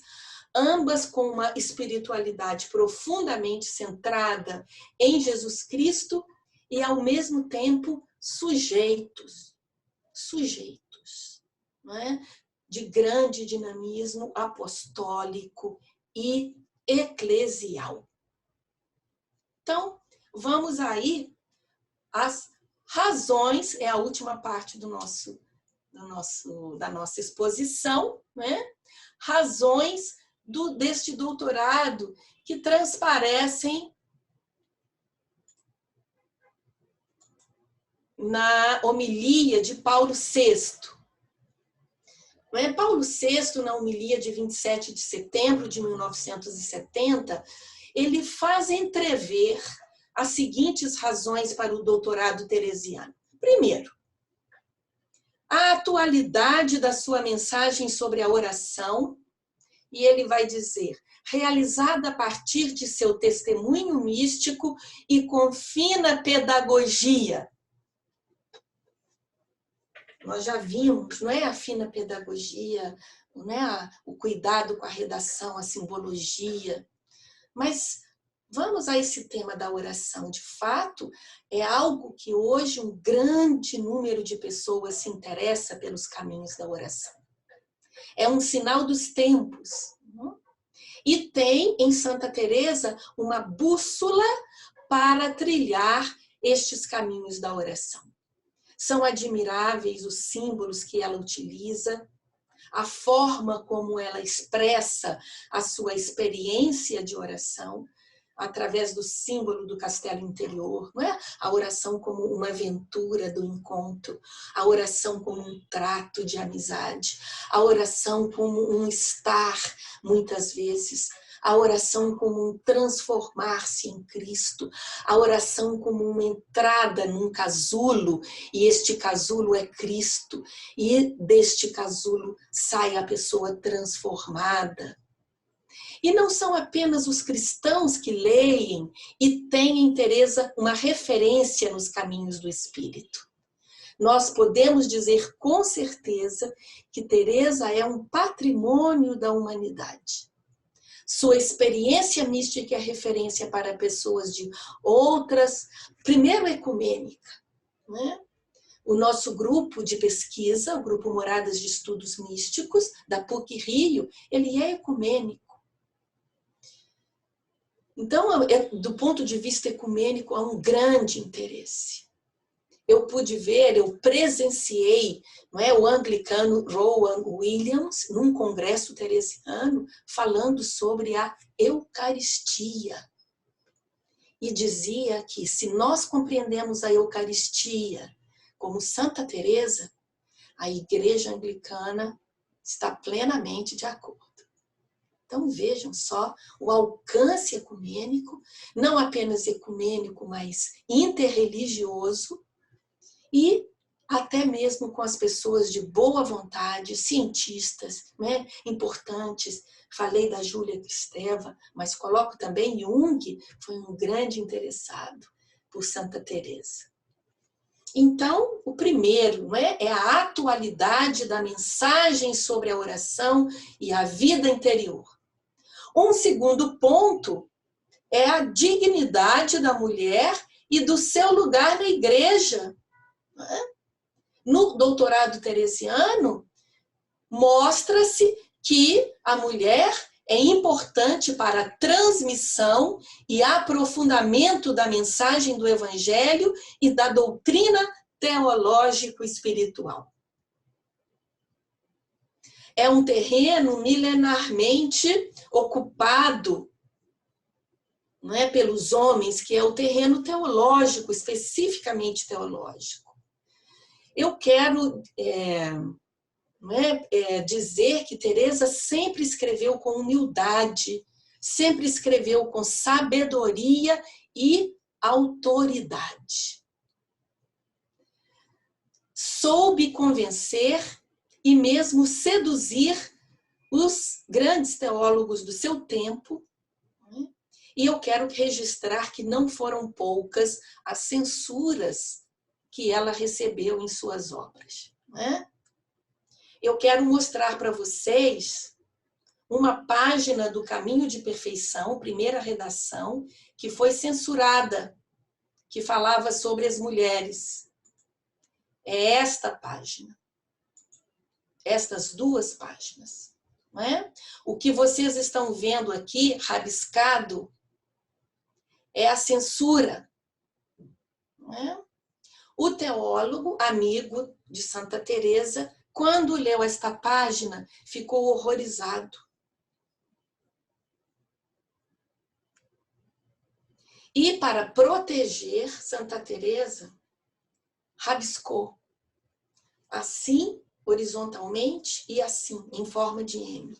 ambas com uma espiritualidade profundamente centrada em Jesus Cristo e, ao mesmo tempo, sujeitos, não é? De grande dinamismo apostólico e eclesial. Então, vamos aí às razões, é a última parte da nossa exposição, né? Razões deste doutorado que transparecem na homilia de Paulo VI. Paulo VI, na homilia de 27 de setembro de 1970, ele faz entrever as seguintes razões para o doutorado teresiano. Primeiro, a atualidade da sua mensagem sobre a oração, e ele vai dizer, realizada a partir de seu testemunho místico e com fina pedagogia. Nós já vimos, não é, a fina pedagogia, não é, o cuidado com a redação, a simbologia. Mas vamos a esse tema da oração. De fato, é algo que hoje um grande número de pessoas se interessa pelos caminhos da oração. É um sinal dos tempos. E tem em Santa Teresa uma bússola para trilhar estes caminhos da oração. São admiráveis os símbolos que ela utiliza, a forma como ela expressa a sua experiência de oração, através do símbolo do castelo interior, não é? A oração como uma aventura do encontro, a oração como um trato de amizade, a oração como um estar, muitas vezes, a oração como um transformar-se em Cristo, a oração como uma entrada num casulo, e este casulo é Cristo, e deste casulo sai a pessoa transformada. E não são apenas os cristãos que leem e têm em Teresa uma referência nos caminhos do Espírito. Nós podemos dizer com certeza que Teresa é um patrimônio da humanidade. Sua experiência mística é referência para pessoas de outras, primeiro ecumênica, né? O nosso grupo de pesquisa, o grupo Moradas de Estudos Místicos, da PUC-Rio, ele é ecumênico. Então, do ponto de vista ecumênico, há um grande interesse. Eu pude ver, eu presenciei, não é, o anglicano Rowan Williams, num congresso teresiano, falando sobre a Eucaristia. E dizia que se nós compreendemos a Eucaristia como Santa Teresa, a Igreja Anglicana está plenamente de acordo. Então vejam só o alcance ecumênico, não apenas ecumênico, mas interreligioso, e até mesmo com as pessoas de boa vontade, cientistas, né, importantes. Falei da Júlia Kristeva, mas coloco também Jung, foi um grande interessado por Santa Teresa. Então, o primeiro, né, é a atualidade da mensagem sobre a oração e a vida interior. Um segundo ponto é a dignidade da mulher e do seu lugar na igreja. No doutorado teresiano, mostra-se que a mulher é importante para a transmissão e aprofundamento da mensagem do Evangelho e da doutrina teológico-espiritual. É um terreno milenarmente ocupado, não é, pelos homens, que é o terreno teológico, especificamente teológico. Eu quero dizer que Teresa sempre escreveu com humildade, sempre escreveu com sabedoria e autoridade. Soube convencer e mesmo seduzir os grandes teólogos do seu tempo, né? E eu quero registrar que não foram poucas as censuras que ela recebeu em suas obras, né? Eu quero mostrar para vocês uma página do Caminho de Perfeição, primeira redação, que foi censurada, que falava sobre as mulheres. É esta página. Estas duas páginas, não é? O que vocês estão vendo aqui, rabiscado, é a censura. Não é? O teólogo, amigo de Santa Teresa, quando leu esta página, ficou horrorizado. E para proteger Santa Teresa, rabiscou assim, horizontalmente, e assim, em forma de M.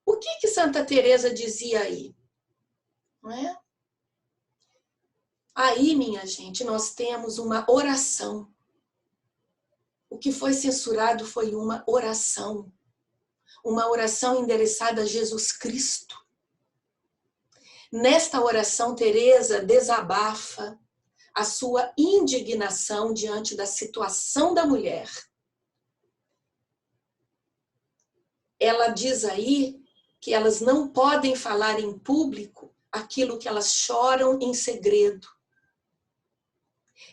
O que Santa Teresa dizia aí? Não é? Aí, minha gente, nós temos uma oração. O que foi censurado foi uma oração endereçada a Jesus Cristo. Nesta oração, Teresa desabafa a sua indignação diante da situação da mulher. Ela diz aí que elas não podem falar em público aquilo que elas choram em segredo.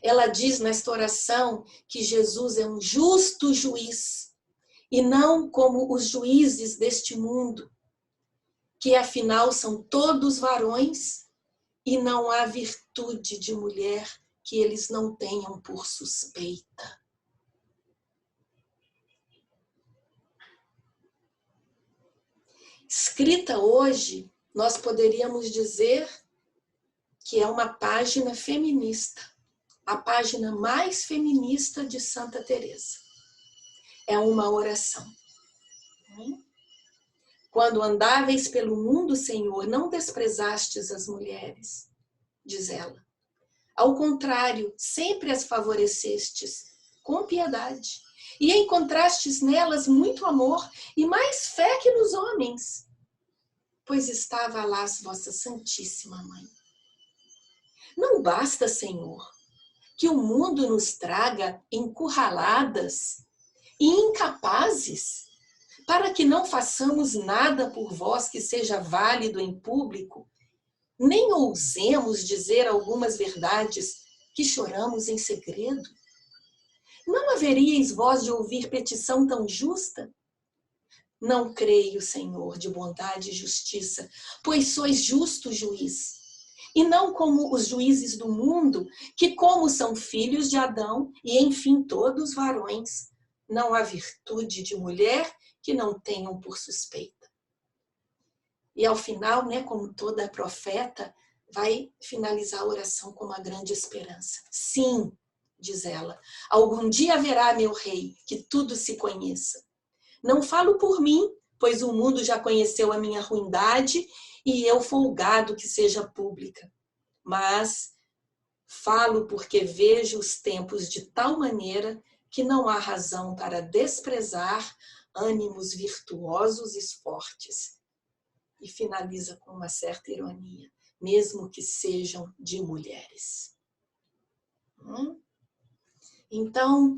Ela diz nesta oração que Jesus é um justo juiz e não como os juízes deste mundo, que afinal são todos varões e não há virtude de mulher que eles não tenham por suspeita. Escrita hoje, nós poderíamos dizer que é uma página feminista, a página mais feminista de Santa Teresa. É uma oração. Quando andáveis pelo mundo, Senhor, não desprezastes as mulheres, diz ela. Ao contrário, sempre as favorecestes com piedade e encontrastes nelas muito amor e mais fé que nos homens, pois estava lá vossa Santíssima Mãe. Não basta, Senhor, que o mundo nos traga encurraladas e incapazes para que não façamos nada por vós que seja válido em público, nem ousemos dizer algumas verdades que choramos em segredo? Não haveríeis vós de ouvir petição tão justa? Não creio, Senhor, de bondade e justiça, pois sois justo juiz, e não como os juízes do mundo, que como são filhos de Adão, e enfim todos varões, não há virtude de mulher que não tenham por suspeita. E ao final, né, como toda profeta, vai finalizar a oração com uma grande esperança. Sim, diz ela, algum dia haverá, meu rei, que tudo se conheça. Não falo por mim, pois o mundo já conheceu a minha ruindade e eu folgado que seja pública. Mas falo porque vejo os tempos de tal maneira que não há razão para desprezar ânimos virtuosos e fortes. E finaliza com uma certa ironia, mesmo que sejam de mulheres. Então,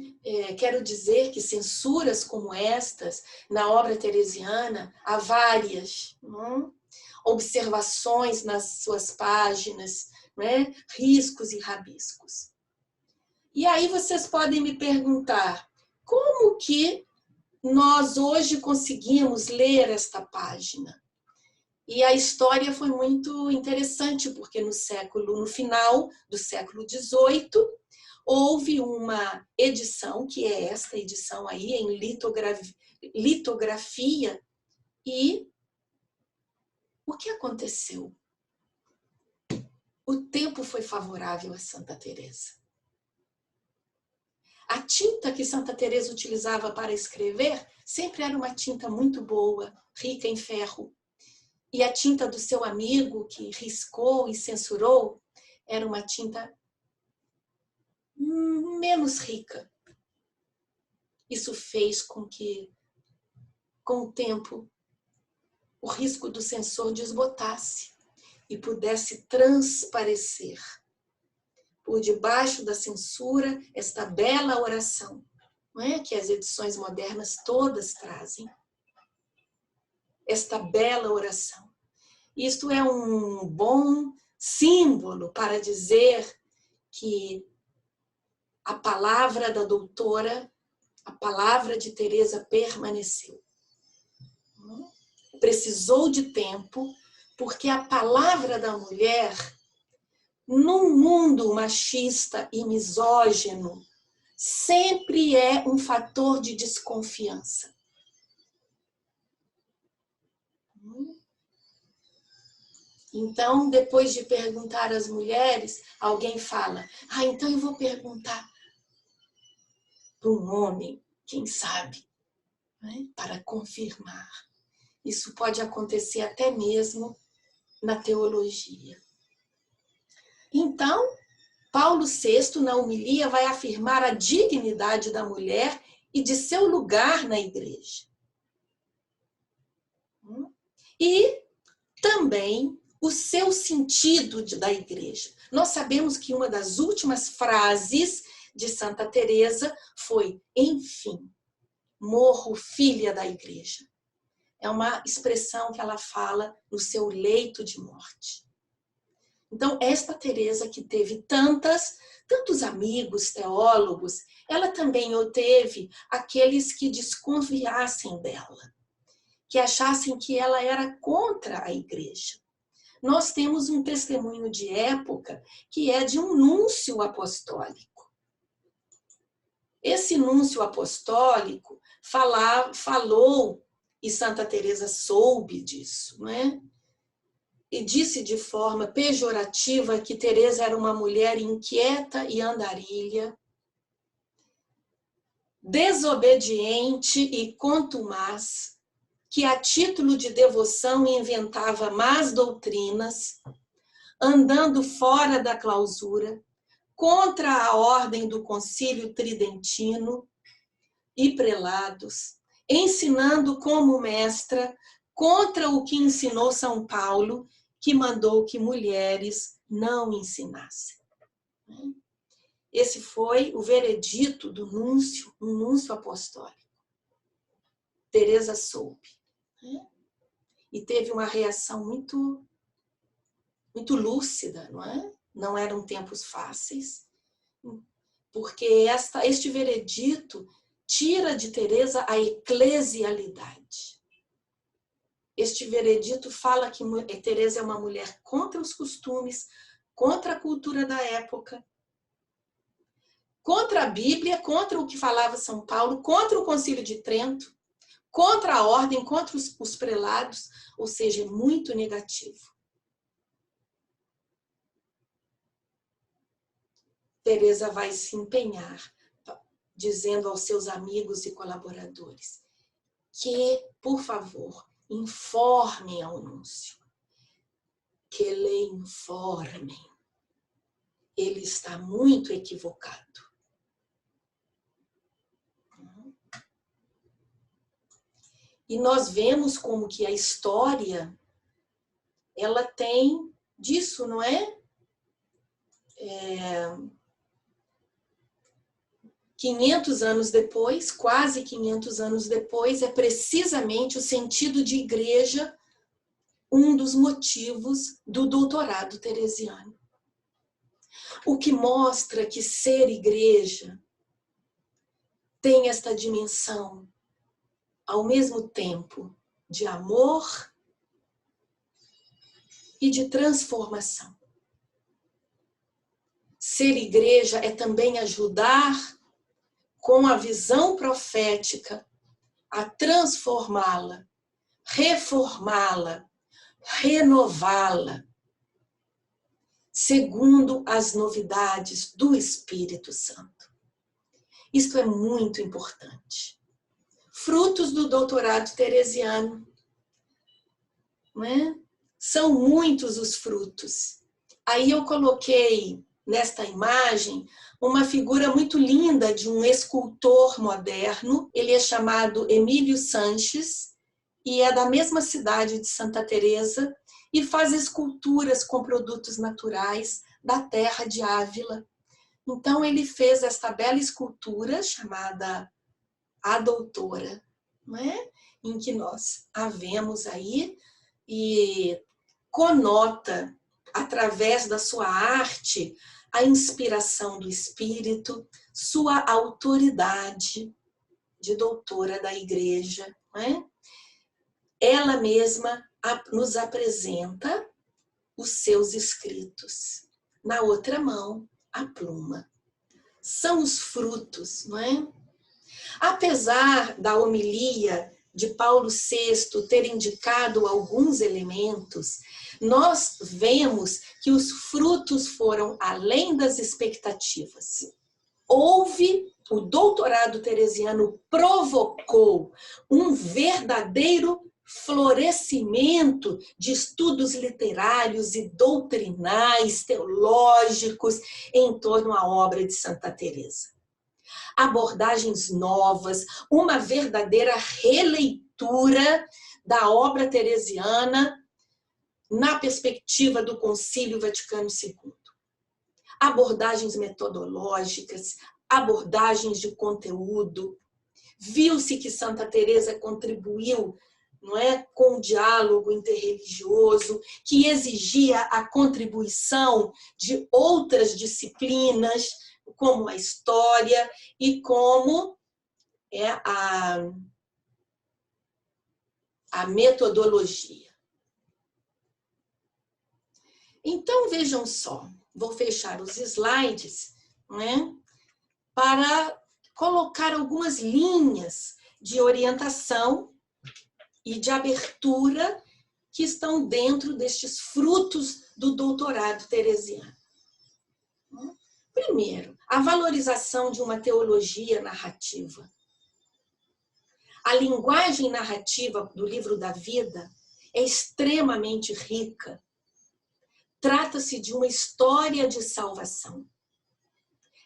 quero dizer que censuras como estas, na obra teresiana, há várias. Observações nas suas páginas, né? Riscos e rabiscos. E aí vocês podem me perguntar, como que nós hoje conseguimos ler esta página? E a história foi muito interessante, porque no final do século XVIII, houve uma edição, que é esta edição aí, em litografia, e o que aconteceu? O tempo foi favorável a Santa Teresa. A tinta que Santa Teresa utilizava para escrever sempre era uma tinta muito boa, rica em ferro. E a tinta do seu amigo, que riscou e censurou, era uma tinta menos rica. Isso fez com que, com o tempo, o risco do censor desbotasse e pudesse transparecer por debaixo da censura esta bela oração, não é? Que as edições modernas todas trazem. Esta bela oração. Isto é um bom símbolo para dizer que a palavra da doutora, a palavra de Teresa permaneceu. Precisou de tempo, porque a palavra da mulher num mundo machista e misógino, sempre é um fator de desconfiança. Então, depois de perguntar às mulheres, alguém fala, então eu vou perguntar para um homem, quem sabe, né, para confirmar. Isso pode acontecer até mesmo na teologia. Então, Paulo VI, na homilia, vai afirmar a dignidade da mulher e de seu lugar na igreja. E também o seu sentido da igreja. Nós sabemos que uma das últimas frases de Santa Teresa foi: enfim, morro filha da igreja. É uma expressão que ela fala no seu leito de morte. Então, esta Teresa, que teve tantos amigos teólogos, ela também teve aqueles que desconfiassem dela, que achassem que ela era contra a igreja. Nós temos um testemunho de época que é de um núncio apostólico. Esse núncio apostólico falou, e Santa Teresa soube disso, não é? E disse de forma pejorativa que Teresa era uma mulher inquieta e andarilha, desobediente e contumaz, que a título de devoção inventava más doutrinas, andando fora da clausura, contra a ordem do Concílio Tridentino e prelados, ensinando como mestra contra o que ensinou São Paulo, que mandou que mulheres não ensinassem. Esse foi o veredito do núncio, um núncio apostólico. Teresa soube. E teve uma reação muito lúcida, não é? Não eram tempos fáceis, porque este veredito tira de Teresa a eclesialidade. Este veredito fala que Teresa é uma mulher contra os costumes, contra a cultura da época, contra a Bíblia, contra o que falava São Paulo, contra o Concílio de Trento, contra a ordem, contra os prelados, ou seja, muito negativo. Teresa vai se empenhar, dizendo aos seus amigos e colaboradores que, por favor, informem ao núncio, que lhe informem. Ele está muito equivocado. E nós vemos como que a história, ela tem disso, não é? 500 anos depois, quase 500 anos depois, é precisamente o sentido de igreja um dos motivos do doutorado teresiano. O que mostra que ser igreja tem esta dimensão, ao mesmo tempo, de amor e de transformação. Ser igreja é também ajudar, com a visão profética, a transformá-la, reformá-la, renová-la, segundo as novidades do Espírito Santo. Isto é muito importante. Frutos do doutorado teresiano, não é? São muitos os frutos. Aí eu coloquei nesta imagem uma figura muito linda de um escultor moderno. Ele é chamado Emílio Sanches e é da mesma cidade de Santa Teresa e faz esculturas com produtos naturais da terra de Ávila. Então ele fez esta bela escultura chamada A Doutora, não é? Em que nós a vemos aí e conota, através da sua arte, a inspiração do Espírito, sua autoridade de doutora da igreja. Não é? Ela mesma nos apresenta os seus escritos. na outra mão, a pluma. São os frutos, não é? Apesar da homilia de Paulo VI ter indicado alguns elementos, nós vemos que os frutos foram além das expectativas. O doutorado teresiano provocou um verdadeiro florescimento de estudos literários e doutrinais, teológicos, em torno à obra de Santa Teresa. Abordagens novas, uma verdadeira releitura da obra teresiana na perspectiva do Concílio Vaticano II. Abordagens metodológicas, abordagens de conteúdo. Viu-se que Santa Teresa contribuiu, não é, com o diálogo interreligioso, que exigia a contribuição de outras disciplinas, como a história e como a metodologia. Então, vejam só, vou fechar os slides, né, para colocar algumas linhas de orientação e de abertura que estão dentro destes frutos do doutorado teresiano. Primeiro, a valorização de uma teologia narrativa. A linguagem narrativa do Livro da Vida é extremamente rica. Trata-se de uma história de salvação.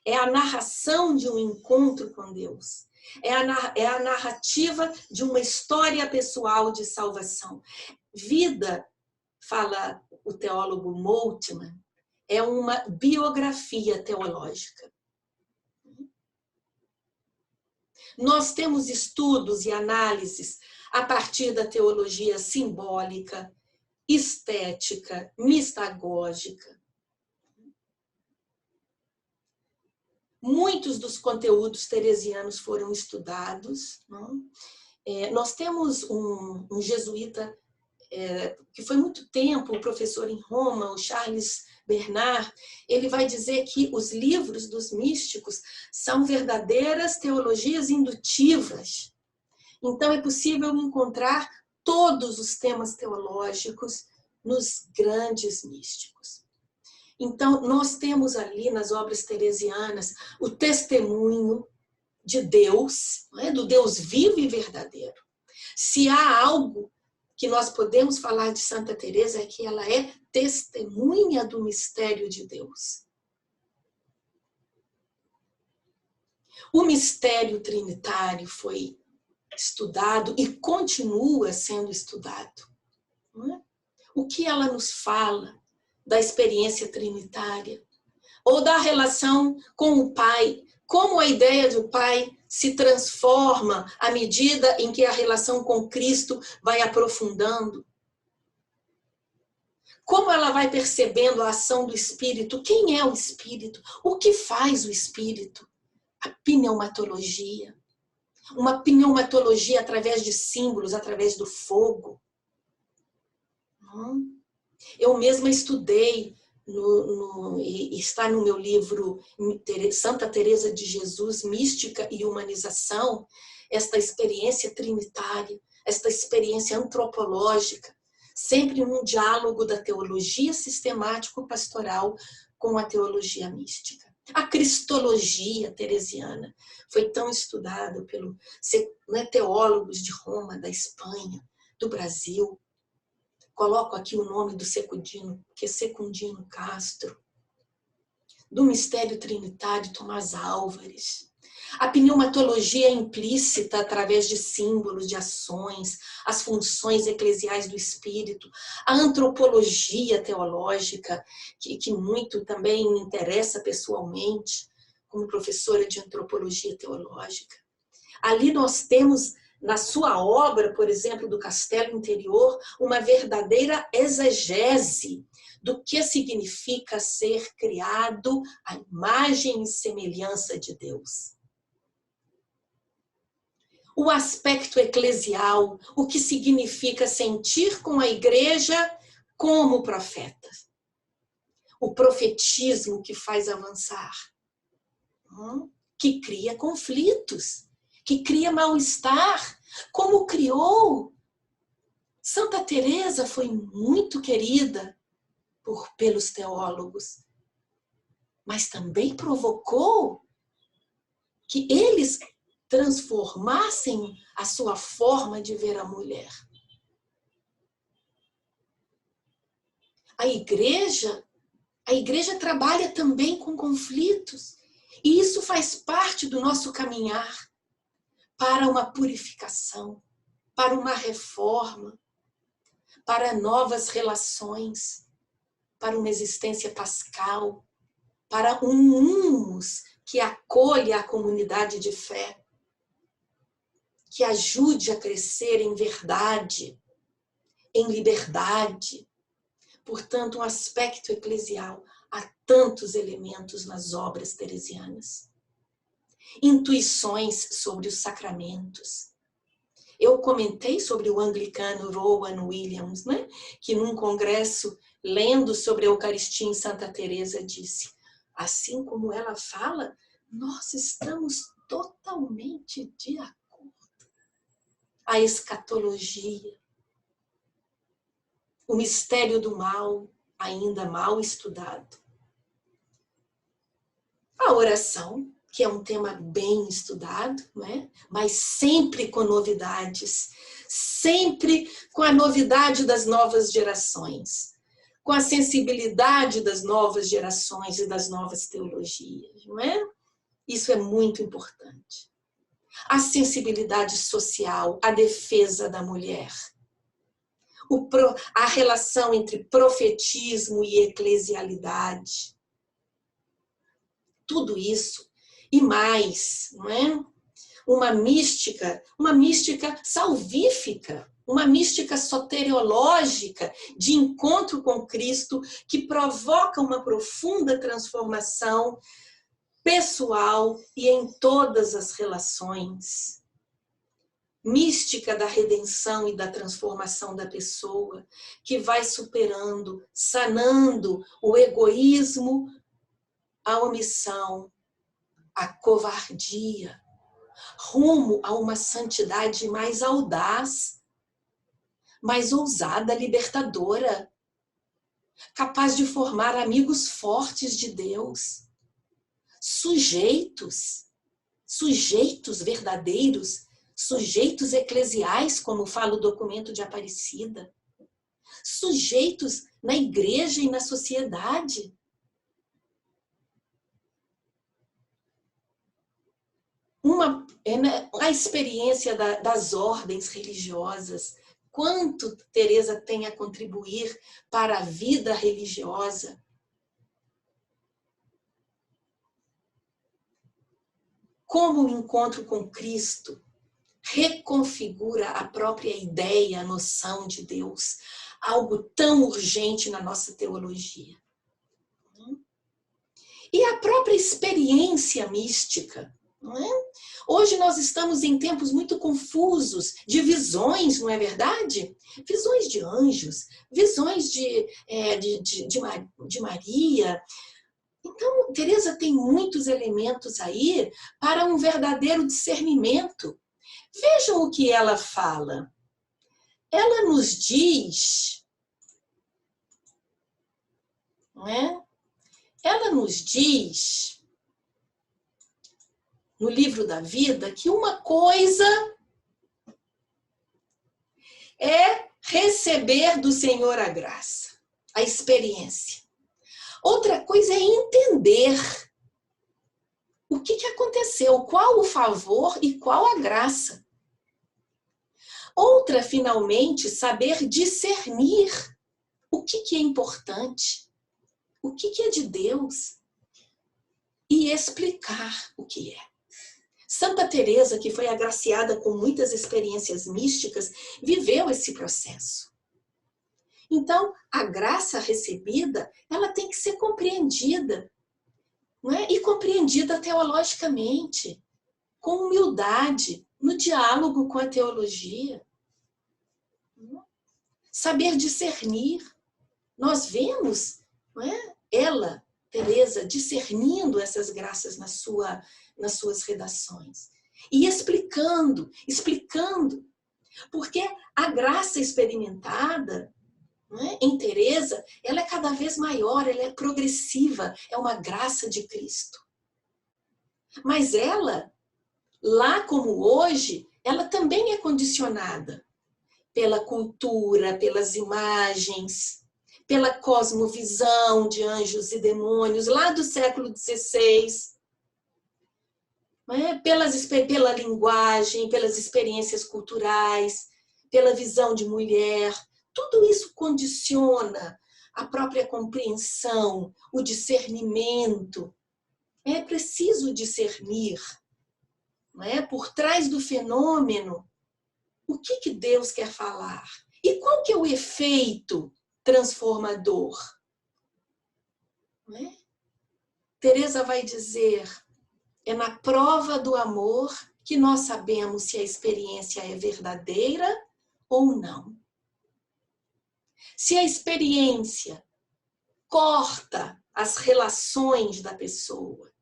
É a narração de um encontro com Deus. É a narrativa de uma história pessoal de salvação. Vida, fala o teólogo Moltmann, é uma biografia teológica. Nós temos estudos e análises a partir da teologia simbólica, estética, mistagógica. Muitos dos conteúdos teresianos foram estudados. Não? Nós temos um jesuíta que foi muito tempo o professor em Roma, o Charles Bernard. Ele vai dizer que os livros dos místicos são verdadeiras teologias indutivas. Então é possível encontrar todos os temas teológicos nos grandes místicos. Então, nós temos ali nas obras teresianas o testemunho de Deus, não é? Do Deus vivo e verdadeiro. Se há algo que nós podemos falar de Santa Teresa é que ela é testemunha do mistério de Deus. O mistério trinitário foi estudado e continua sendo estudado. Não é? O que ela nos fala da experiência trinitária? Ou da relação com o Pai? Como a ideia do Pai se transforma à medida em que a relação com Cristo vai aprofundando? Como ela vai percebendo a ação do Espírito? Quem é o Espírito? O que faz o Espírito? A pneumatologia. Uma pneumatologia através de símbolos, através do fogo. Eu mesma estudei, e está no meu livro Santa Teresa de Jesus, Mística e Humanização, esta experiência trinitária, esta experiência antropológica, sempre num diálogo da teologia sistemático-pastoral com a teologia mística. A cristologia teresiana foi tão estudada pelos teólogos de Roma, da Espanha, do Brasil. Coloco aqui o nome do Secundino, que é Secundino Castro, do mistério trinitário Tomás Álvares. A pneumatologia implícita através de símbolos, de ações, as funções eclesiais do espírito, a antropologia teológica, que muito também me interessa pessoalmente, como professora de antropologia teológica. Ali nós temos, na sua obra, por exemplo, do Castelo Interior, uma verdadeira exegese do que significa ser criado à imagem e semelhança de Deus. O aspecto eclesial, o que significa sentir com a igreja como profeta. o profetismo que faz avançar, que cria conflitos, que cria mal-estar, como criou. Santa Teresa foi muito querida pelos teólogos, mas também provocou que eles transformassem a sua forma de ver a mulher. A igreja trabalha também com conflitos, e isso faz parte do nosso caminhar para uma purificação, para uma reforma, para novas relações, para uma existência pascal, para um humus que acolha a comunidade de fé, que ajude a crescer em verdade, em liberdade. Portanto, um aspecto eclesial. Há tantos elementos nas obras teresianas. Intuições sobre os sacramentos. Eu comentei sobre o anglicano Rowan Williams, né? Que num congresso, lendo sobre a Eucaristia em Santa Teresa, disse: assim como ela fala, nós estamos totalmente de acordo. A escatologia, o mistério do mal, ainda mal estudado. A oração, que é um tema bem estudado, né? Mas sempre com novidades, sempre com a novidade das novas gerações, com a sensibilidade das novas gerações e das novas teologias, não é? Isso é muito importante. A sensibilidade social, a defesa da mulher, a relação entre profetismo e eclesialidade. Tudo isso e mais, não é? Uma mística salvífica, uma mística soteriológica de encontro com Cristo que provoca uma profunda transformação pessoal e em todas as relações. Mística da redenção e da transformação da pessoa, que vai superando, sanando o egoísmo, a omissão, a covardia, rumo a uma santidade mais audaz, mais ousada, libertadora, capaz de formar amigos fortes de Deus, sujeitos verdadeiros, sujeitos eclesiais, como fala o documento de Aparecida, sujeitos na igreja e na sociedade. A experiência das ordens religiosas, quanto Teresa tem a contribuir para a vida religiosa. Como o encontro com Cristo reconfigura a própria ideia, a noção de Deus, algo tão urgente na nossa teologia. E a própria experiência mística, não é? Hoje nós estamos em tempos muito confusos de visões, não é verdade? Visões de anjos, visões de Maria. Então, Teresa tem muitos elementos aí para um verdadeiro discernimento. Vejam o que ela fala. Ela nos diz, não é? Ela nos diz, no livro da vida, que uma coisa é receber do Senhor a graça, a experiência. Outra coisa é entender o que aconteceu, qual o favor e qual a graça. Outra, finalmente, saber discernir o que é importante, o que é de Deus e explicar o que é. Santa Teresa, que foi agraciada com muitas experiências místicas, viveu esse processo. Então, a graça recebida, ela tem que ser compreendida, não é? E compreendida teologicamente, com humildade, no diálogo com a teologia. Saber discernir. Nós vemos, não é? ela, Teresa, discernindo essas graças nas suas redações e explicando, porque a graça experimentada, né, em Teresa, ela é cada vez maior, ela é progressiva, é uma graça de Cristo. Mas ela, lá como hoje, ela também é condicionada pela cultura, pelas imagens, pela cosmovisão de anjos e demônios, lá do século XVI, né? Pela linguagem, pelas experiências culturais, pela visão de mulher. Tudo isso condiciona a própria compreensão, o discernimento. É preciso discernir, não é? Por trás do fenômeno, o que Deus quer falar? E qual que é o efeito transformador? Não é? Teresa vai dizer, é na prova do amor que nós sabemos se a experiência é verdadeira ou não. Se a experiência corta as relações da pessoa,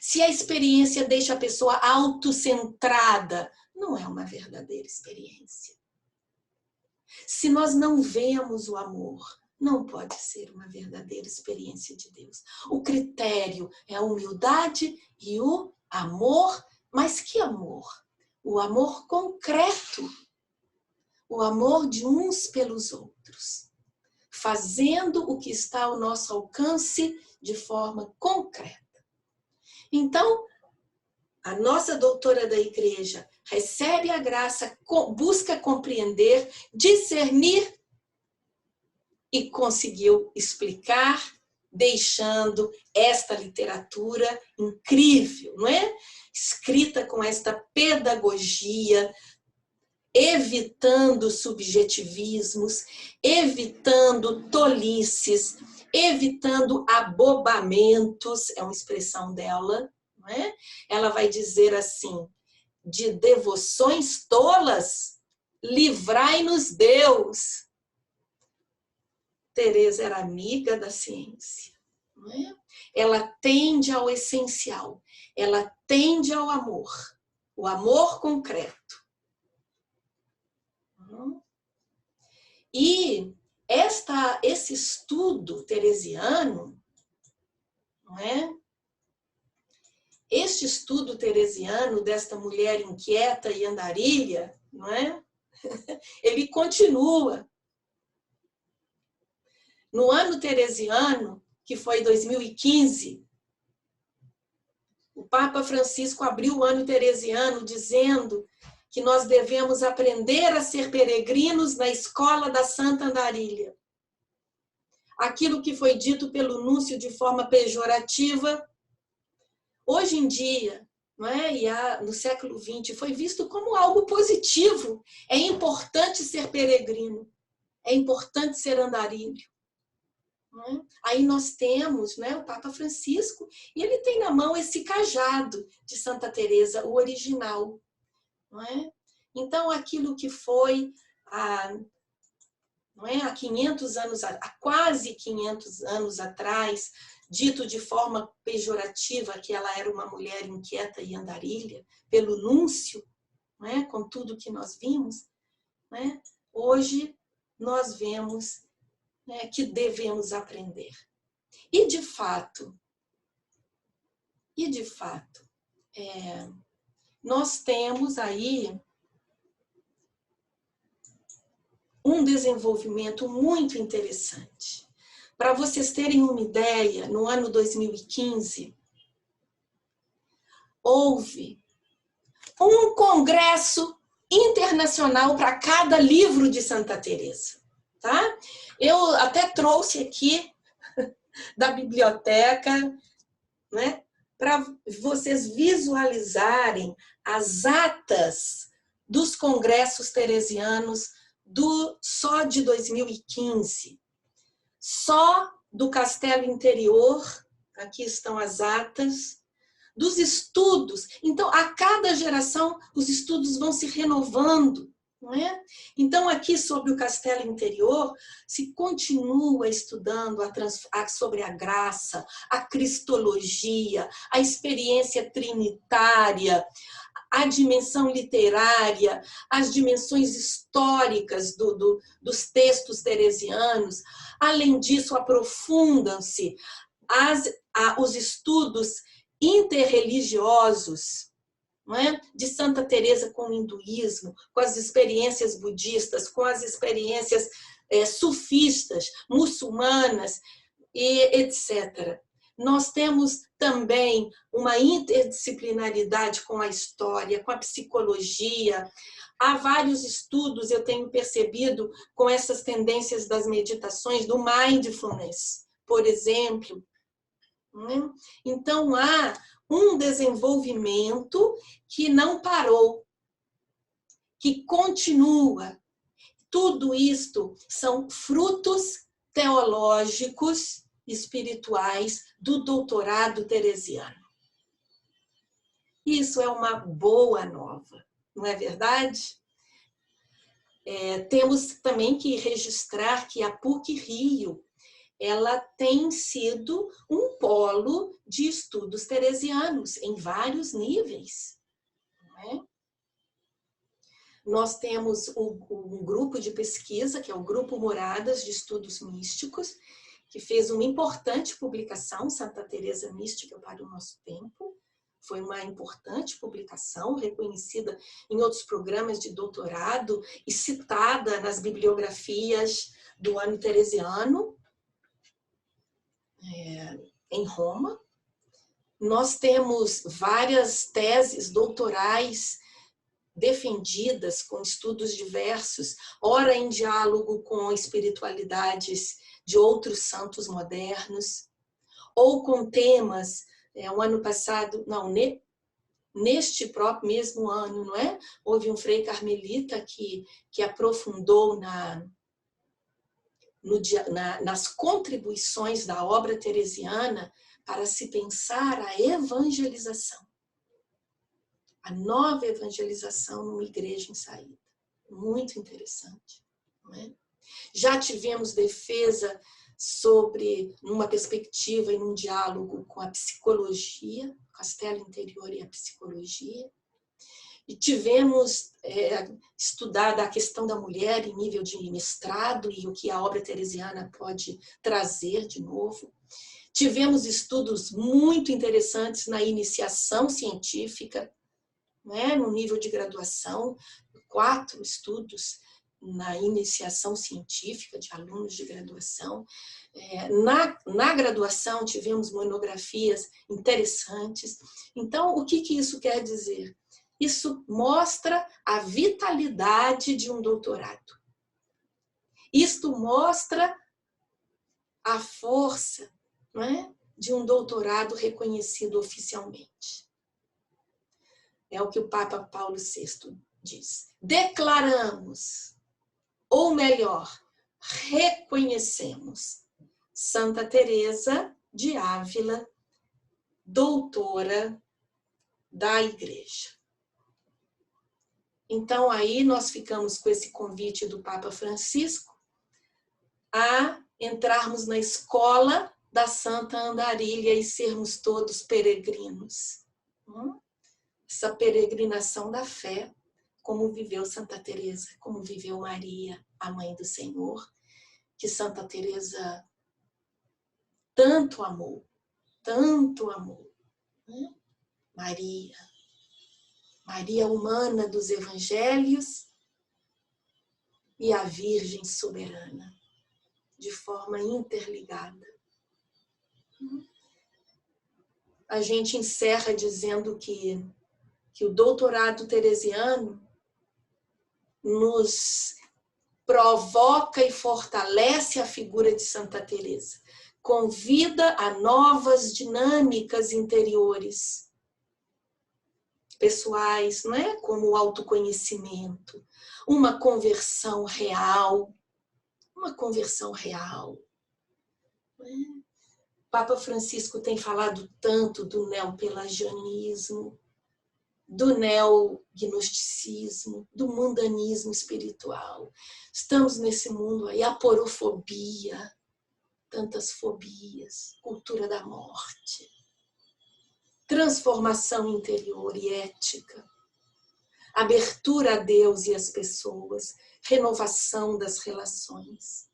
se a experiência deixa a pessoa autocentrada, não é uma verdadeira experiência. Se nós não vemos o amor, não pode ser uma verdadeira experiência de Deus. O critério é a humildade e o amor, mas que amor? O amor concreto, o amor de uns pelos outros, fazendo o que está ao nosso alcance de forma concreta. Então, a nossa doutora da igreja recebe a graça, busca compreender, discernir e conseguiu explicar, deixando esta literatura incrível, não é? Escrita com esta pedagogia, evitando subjetivismos, evitando tolices, evitando abobamentos, é uma expressão dela, não é? Ela vai dizer assim, de devoções tolas, livrai-nos Deus. Teresa era amiga da ciência, não é? Ela tende ao essencial, ela tende ao amor, o amor concreto. E esse estudo teresiano, não é? Este estudo teresiano desta mulher inquieta e andarilha, não é? Ele continua. No ano teresiano, que foi 2015, o Papa Francisco abriu o ano teresiano dizendo que nós devemos aprender a ser peregrinos na escola da Santa Andarilha. Aquilo que foi dito pelo núncio de forma pejorativa, hoje em dia, não é? E no século XX, foi visto como algo positivo. É importante ser peregrino, é importante ser andarilho. Não é? Aí nós temos, né, o Papa Francisco, e ele tem na mão esse cajado de Santa Teresa, o original. Não é? Então, aquilo que foi não é, há 500 anos, há quase 500 anos atrás, dito de forma pejorativa que ela era uma mulher inquieta e andarilha, pelo núncio, não é, com tudo que nós vimos, não é? Hoje nós vemos, né, que devemos aprender. E de fato, nós temos aí um desenvolvimento muito interessante. Para vocês terem uma ideia, no ano 2015, houve um congresso internacional para cada livro de Santa Teresa, tá? Eu até trouxe aqui da biblioteca, né, para vocês visualizarem as atas dos congressos teresianos só de 2015. Só do Castelo Interior, aqui estão as atas, dos estudos. Então, a cada geração, os estudos vão se renovando. não é? Então, aqui sobre o castelo interior, se continua estudando sobre a graça, a cristologia, a experiência trinitária, a dimensão literária, as dimensões históricas dos textos teresianos. Além disso, aprofundam-se os estudos interreligiosos, não é? De Santa Teresa com o hinduísmo, com as experiências budistas, com as experiências sufistas, muçulmanas, e etc. Nós temos também uma interdisciplinaridade com a história, com a psicologia. Há vários estudos, eu tenho percebido, com essas tendências das meditações, do mindfulness, por exemplo. Então, há um desenvolvimento que não parou, que continua. Tudo isto são frutos teológicos, espirituais do doutorado teresiano. Isso é uma boa nova, não é verdade? Temos também que registrar que a PUC-Rio ela tem sido um polo de estudos teresianos em vários níveis. Não é? Nós temos um grupo de pesquisa, que é o Grupo Moradas de Estudos Místicos, que fez uma importante publicação, Santa Teresa Mística para o Nosso Tempo. Foi uma importante publicação, reconhecida em outros programas de doutorado e citada nas bibliografias do ano teresiano, em Roma. Nós temos várias teses doutorais defendidas com estudos diversos, ora em diálogo com espiritualidades de outros santos modernos, ou com temas, o ano passado, não, neste próprio mesmo ano, não é? Houve um frei carmelita que aprofundou nas contribuições da obra teresiana para se pensar a evangelização, a nova evangelização numa igreja em saída. Muito interessante. Não é? Já tivemos defesa sobre, numa perspectiva e num diálogo com a psicologia, o castelo interior e a psicologia. E tivemos estudado a questão da mulher em nível de mestrado e o que a obra teresiana pode trazer de novo. Tivemos estudos muito interessantes na iniciação científica, né, no nível de graduação, 4 estudos na iniciação científica de alunos de graduação. Na graduação tivemos monografias interessantes. Então, o que isso quer dizer? Isso mostra a vitalidade de um doutorado. Isto mostra a força, não é, de um doutorado reconhecido oficialmente. É o que o Papa Paulo VI diz. Declaramos, ou melhor, reconhecemos Santa Teresa de Ávila, doutora da Igreja. Então, aí nós ficamos com esse convite do Papa Francisco a entrarmos na escola da Santa Andarilha e sermos todos peregrinos. Essa peregrinação da fé, como viveu Santa Teresa, como viveu Maria, a Mãe do Senhor, que Santa Teresa tanto amou, tanto amou. Maria humana dos Evangelhos e a Virgem soberana, de forma interligada. A gente encerra dizendo que o doutorado teresiano nos provoca e fortalece a figura de Santa Teresa, convida a novas dinâmicas interiores, pessoais, não é? Como o autoconhecimento, uma conversão real, Não é? Papa Francisco tem falado tanto do neopelagianismo, do neognosticismo, do mundanismo espiritual. Estamos nesse mundo aí, aporofobia, tantas fobias, cultura da morte, transformação interior e ética, abertura a Deus e às pessoas, renovação das relações.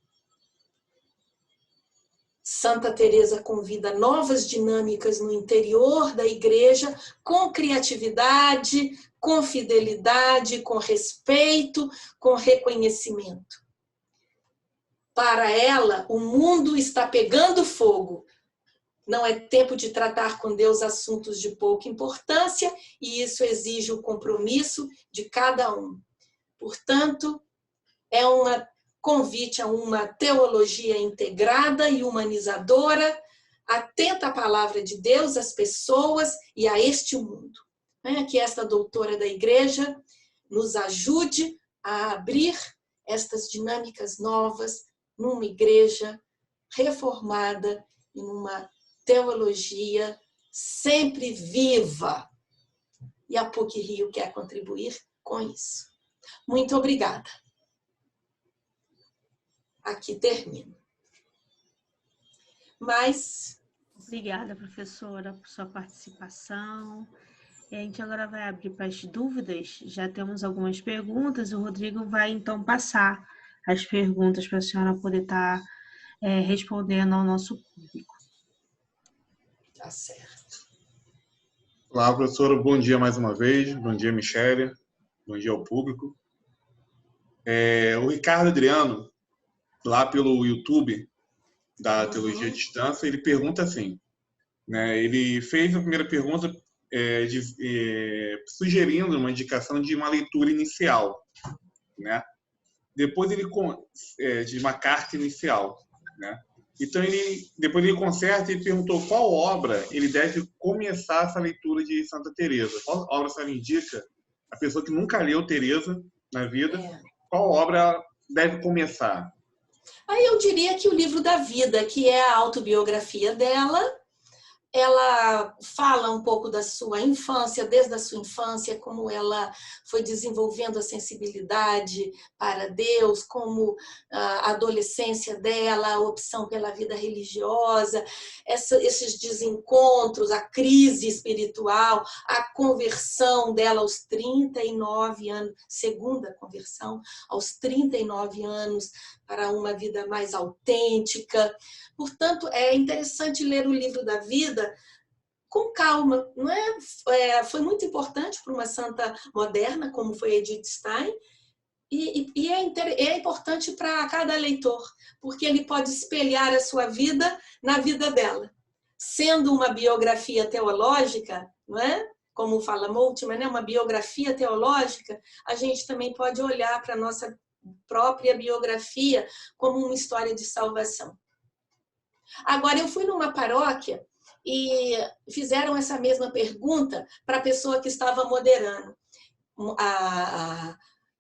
Santa Teresa convida novas dinâmicas no interior da igreja, com criatividade, com fidelidade, com respeito, com reconhecimento. Para ela, o mundo está pegando fogo. Não é tempo de tratar com Deus assuntos de pouca importância, e isso exige o compromisso de cada um. Portanto, é um convite a uma teologia integrada e humanizadora, atenta à palavra de Deus, às pessoas e a este mundo. Que esta doutora da igreja nos ajude a abrir estas dinâmicas novas numa igreja reformada e numa teologia sempre viva. E a PUC-Rio quer contribuir com isso. Muito obrigada. Aqui termino. Mas... Obrigada, professora, por sua participação. A gente agora vai abrir para as dúvidas. Já temos algumas perguntas. O Rodrigo vai, então, passar as perguntas para a senhora poder estar respondendo ao nosso público. Tá certo. Olá, professora. Bom dia mais uma vez. Bom dia, Michele. Bom dia ao público. O Ricardo Adriano, lá pelo YouTube da Teologia à Distância, ele pergunta assim, né? Ele fez a primeira pergunta sugerindo uma indicação de uma leitura inicial, né? Depois ele de uma carta inicial, né? Então depois ele conserta e perguntou qual obra ele deve começar essa leitura de Santa Teresa. Qual obra você indica a pessoa que nunca leu Teresa na vida? Qual obra deve começar? Aí eu diria que o livro da vida, que é a autobiografia dela, ela fala um pouco da sua infância, desde a sua infância, como ela foi desenvolvendo a sensibilidade para Deus, como a adolescência dela, a opção pela vida religiosa, esses desencontros, a crise espiritual, a conversão dela aos 39 anos, segunda conversão, aos 39 anos, para uma vida mais autêntica. Portanto, é interessante ler o livro da vida com calma, não é? Foi muito importante para uma santa moderna, como foi Edith Stein, e é importante para cada leitor, porque ele pode espelhar a sua vida na vida dela. Sendo uma biografia teológica, não é? Como fala Moltmann, né? Uma biografia teológica, a gente também pode olhar para a nossa própria biografia como uma história de salvação. Agora, eu fui numa paróquia e fizeram essa mesma pergunta para a pessoa que estava moderando.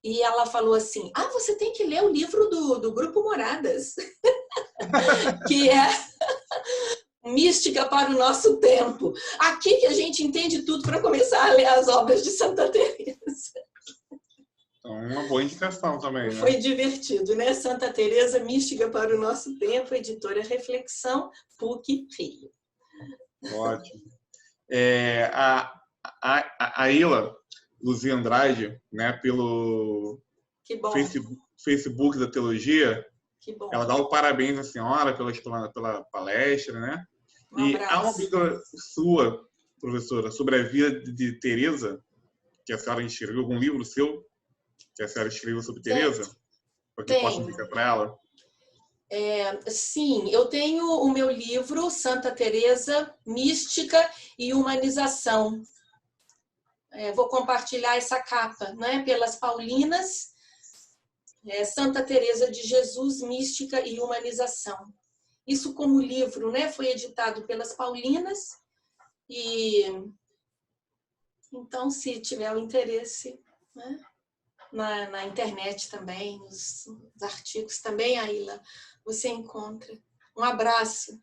E ela falou assim, você tem que ler o livro do Grupo Moradas, que é Mística para o Nosso Tempo. Aqui que a gente entende tudo para começar a ler as obras de Santa Teresa. Uma boa indicação também, né? Foi divertido, né? Santa Teresa, Mística para o Nosso Tempo, editora Reflexão, PUC-Rio. Ótimo. A Ila Luzia Andrade, né, pelo Facebook da Teologia, que bom. Ela dá o parabéns à senhora pela palestra, né? E há uma vida sua, professora, sobre a vida de Teresa, que a senhora escreveu, algum livro seu que a senhora escreveu sobre Teresa? Para que possa indicar para ela? Sim, eu tenho o meu livro Santa Teresa, Mística e Humanização. Vou compartilhar essa capa, né, pelas Paulinas, Santa Teresa de Jesus, Mística e Humanização. Isso como livro, né, foi editado pelas Paulinas e então, se tiver o interesse, né, na internet também, nos artigos também, Aila, você encontra. Um abraço.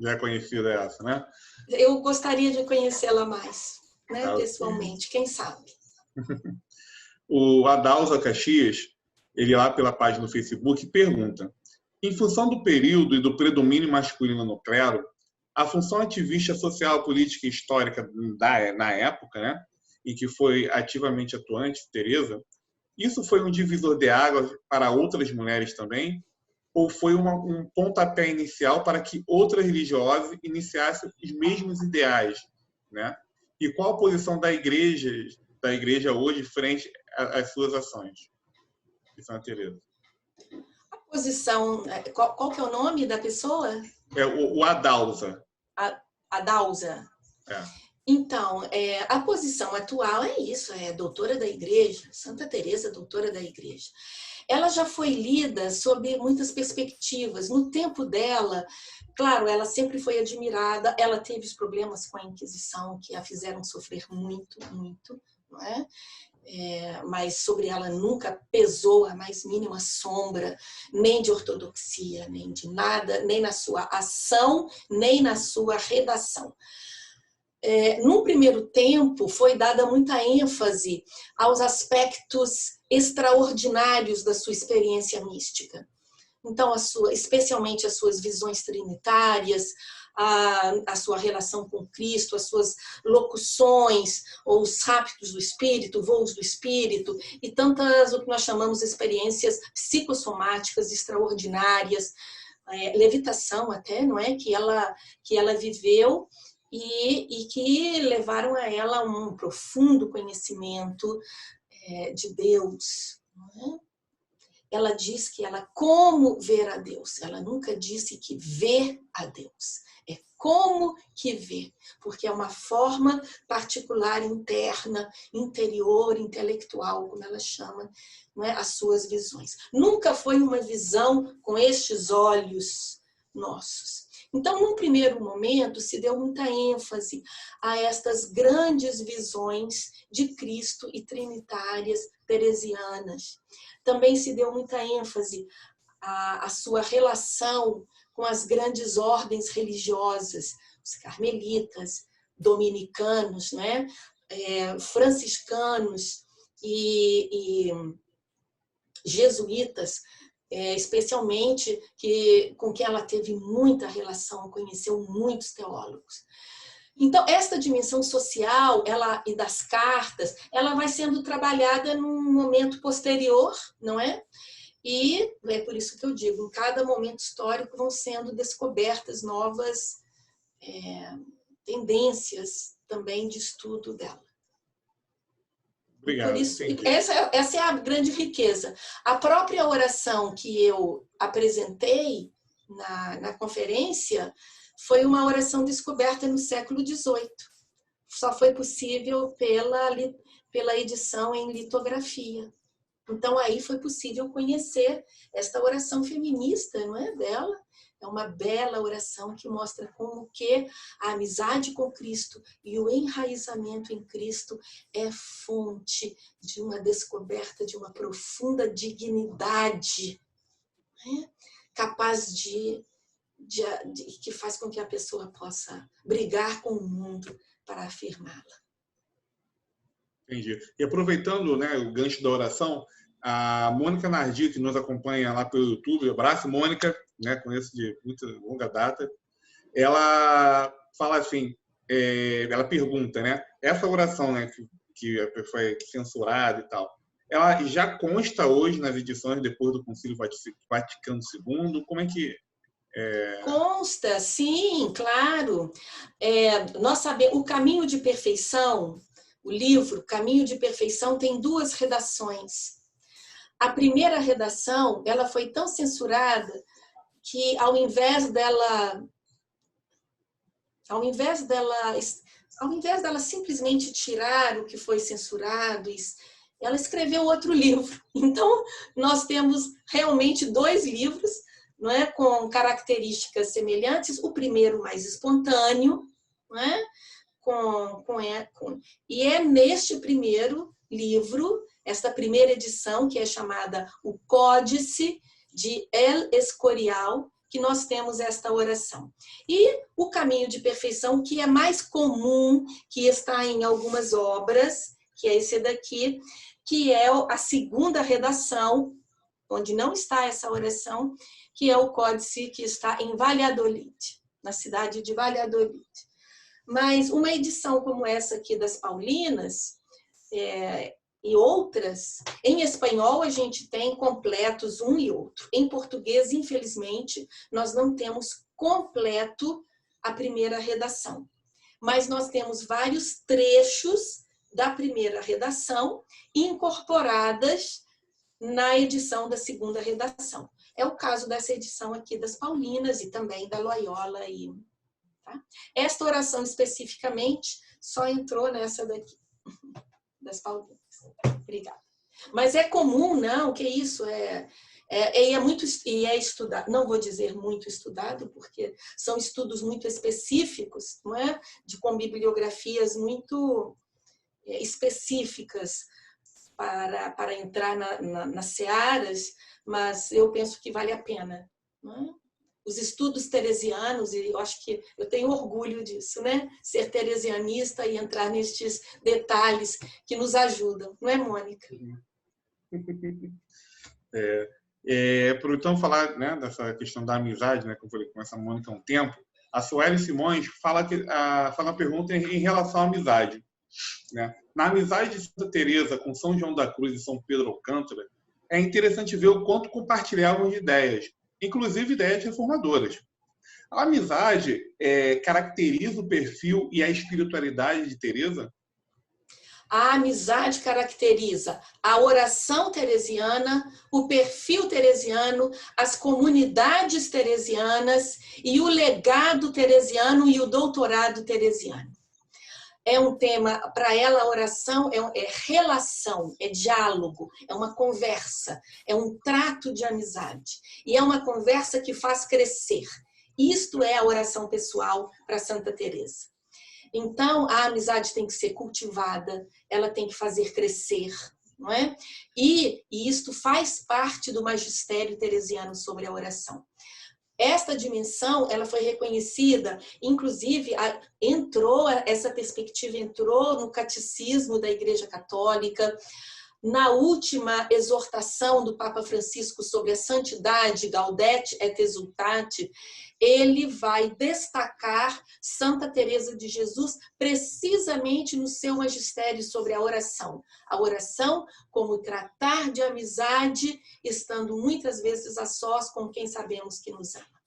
Já é conhecida essa, né? Eu gostaria de conhecê-la mais. né, pessoalmente, quem sabe. O Adalza Caxias, ele lá pela página do Facebook, pergunta: em função do período e do predomínio masculino no clero, a função ativista social, política e histórica na época, né, e que foi ativamente atuante, Teresa, isso foi um divisor de águas para outras mulheres também? Ou foi um pontapé inicial para que outras religiosas iniciassem os mesmos ideais, né? E qual a posição da igreja hoje frente às suas ações? De Santa Teresa. A posição, qual que é o nome da pessoa? É o Adalza. Adalza. É. Então, a posição atual é isso, é doutora da igreja, Santa Teresa, doutora da igreja. Ela já foi lida sob muitas perspectivas. No tempo dela, claro, ela sempre foi admirada, ela teve os problemas com a Inquisição, que a fizeram sofrer muito, muito, não é? Mas sobre ela nunca pesou a mais mínima sombra, nem de ortodoxia, nem de nada, nem na sua ação, nem na sua redação. No primeiro tempo, foi dada muita ênfase aos aspectos extraordinários da sua experiência mística. Então, especialmente as suas visões trinitárias, a sua relação com Cristo, as suas locuções, ou os raptos do espírito, voos do espírito, e tantas, o que nós chamamos de experiências psicossomáticas extraordinárias, levitação até, não é? Que ela viveu, e que levaram a ela um profundo conhecimento de Deus. Não é? Ela diz que ela como ver a Deus. Ela nunca disse que vê a Deus. É como que vê, porque é uma forma particular, interna, interior, intelectual, como ela chama, não é? As suas visões. Nunca foi uma visão com estes olhos nossos. Então, num primeiro momento, se deu muita ênfase a estas grandes visões de Cristo e trinitárias teresianas. Também se deu muita ênfase à sua relação com as grandes ordens religiosas, os carmelitas, dominicanos, né? Franciscanos e jesuítas, especialmente com quem ela teve muita relação, conheceu muitos teólogos. Então, esta dimensão social e das cartas, ela vai sendo trabalhada num momento posterior, não é? E é por isso que eu digo, em cada momento histórico vão sendo descobertas novas tendências também de estudo dela. Obrigado. Por isso, essa é a grande riqueza. A própria oração que eu apresentei na conferência foi uma oração descoberta no século XVIII. Só foi possível pela edição em litografia. Então, aí foi possível conhecer esta oração feminista, não é, dela? É uma bela oração que mostra como que a amizade com Cristo e o enraizamento em Cristo é fonte de uma descoberta de uma profunda dignidade, né? Capaz que faz com que a pessoa possa brigar com o mundo para afirmá-la. Entendi. E aproveitando, né, o gancho da oração, a Mônica Nardi, que nos acompanha lá pelo YouTube, abraço, Mônica, né, conheço de muita longa data, ela fala assim, ela pergunta, né, essa oração, né, que foi censurada e tal, ela já consta hoje nas edições depois do Concílio Vaticano II? Como é que... Consta, sim, claro. Nós sabemos, o Caminho de Perfeição, o livro Caminho de Perfeição, tem 2 redações. A primeira redação, ela foi tão censurada que ao invés dela simplesmente tirar o que foi censurado, ela escreveu outro livro. Então, nós temos realmente 2 livros, não é, com características semelhantes. O primeiro mais espontâneo, não é? E é neste primeiro livro, esta primeira edição, que é chamada O Códice de El Escorial, que nós temos esta oração. E o caminho de perfeição, que é mais comum, que está em algumas obras, que é esse daqui, que é a segunda redação, onde não está essa oração, que é o códice que está em Valladolid, na cidade de Valladolid. Mas uma edição como essa aqui das Paulinas, e outras, em espanhol a gente tem completos um e outro. Em português, infelizmente, nós não temos completo a primeira redação. Mas nós temos vários trechos da primeira redação incorporadas na edição da segunda redação. É o caso dessa edição aqui das Paulinas e também da Loyola. Tá? Esta oração especificamente só entrou nessa daqui, das Paulinas. Obrigada. Mas é comum, não, que isso é estudado, não vou dizer muito estudado, porque são estudos muito específicos, não é? Com bibliografias muito específicas para entrar nas searas, mas eu penso que vale a pena. Não é? Os estudos teresianos, e eu acho que eu tenho orgulho disso, né? Ser teresianista e entrar nestes detalhes que nos ajudam, não é, Mônica? Por então falar, né, dessa questão da amizade, né, que eu falei com essa Mônica há um tempo, a Sueli Simões fala uma pergunta em relação à amizade. Né? Na amizade de Santa Teresa com São João da Cruz e São Pedro Alcântara, é interessante ver o quanto compartilhavam de ideias, inclusive ideias reformadoras. A amizade caracteriza o perfil e a espiritualidade de Teresa? A amizade caracteriza a oração teresiana, o perfil teresiano, as comunidades teresianas e o legado teresiano e o doutorado teresiano. É um tema, para ela a oração é relação, é diálogo, é uma conversa, é um trato de amizade. E é uma conversa que faz crescer. Isto é a oração pessoal para Santa Teresa. Então, a amizade tem que ser cultivada, ela tem que fazer crescer, não é? E isto faz parte do magistério teresiano sobre a oração. Esta dimensão, ela foi reconhecida, inclusive essa perspectiva entrou no catecismo da Igreja Católica, na última exortação do Papa Francisco sobre a santidade, Gaudete et Exsultate, ele vai destacar Santa Teresa de Jesus precisamente no seu magistério sobre a oração. A oração como tratar de amizade, estando muitas vezes a sós com quem sabemos que nos ama.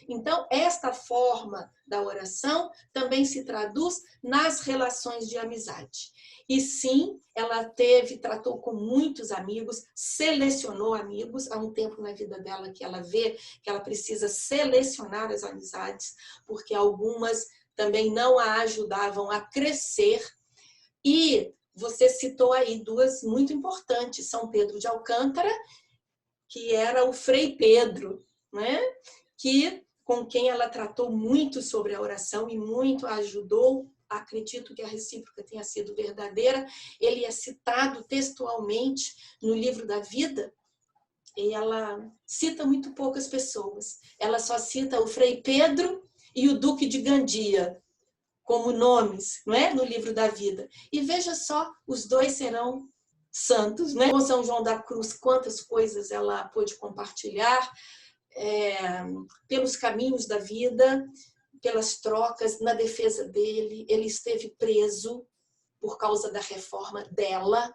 Então, esta forma da oração também se traduz nas relações de amizade. E sim, ela tratou com muitos amigos, selecionou amigos. Há um tempo na vida dela que ela vê que ela precisa selecionar as amizades, porque algumas também não a ajudavam a crescer. E você citou aí duas muito importantes, São Pedro de Alcântara, que era o Frei Pedro, né? Com quem ela tratou muito sobre a oração e muito a ajudou. Acredito que a recíproca tenha sido verdadeira. Ele é citado textualmente no livro da vida e ela cita muito poucas pessoas. Ela só cita o Frei Pedro e o Duque de Gandia como nomes, não é? No livro da vida. E veja só, os dois serão santos, não é? Com São João da Cruz, quantas coisas ela pôde compartilhar pelos caminhos da vida, pelas trocas, na defesa dele. Ele esteve preso por causa da reforma dela.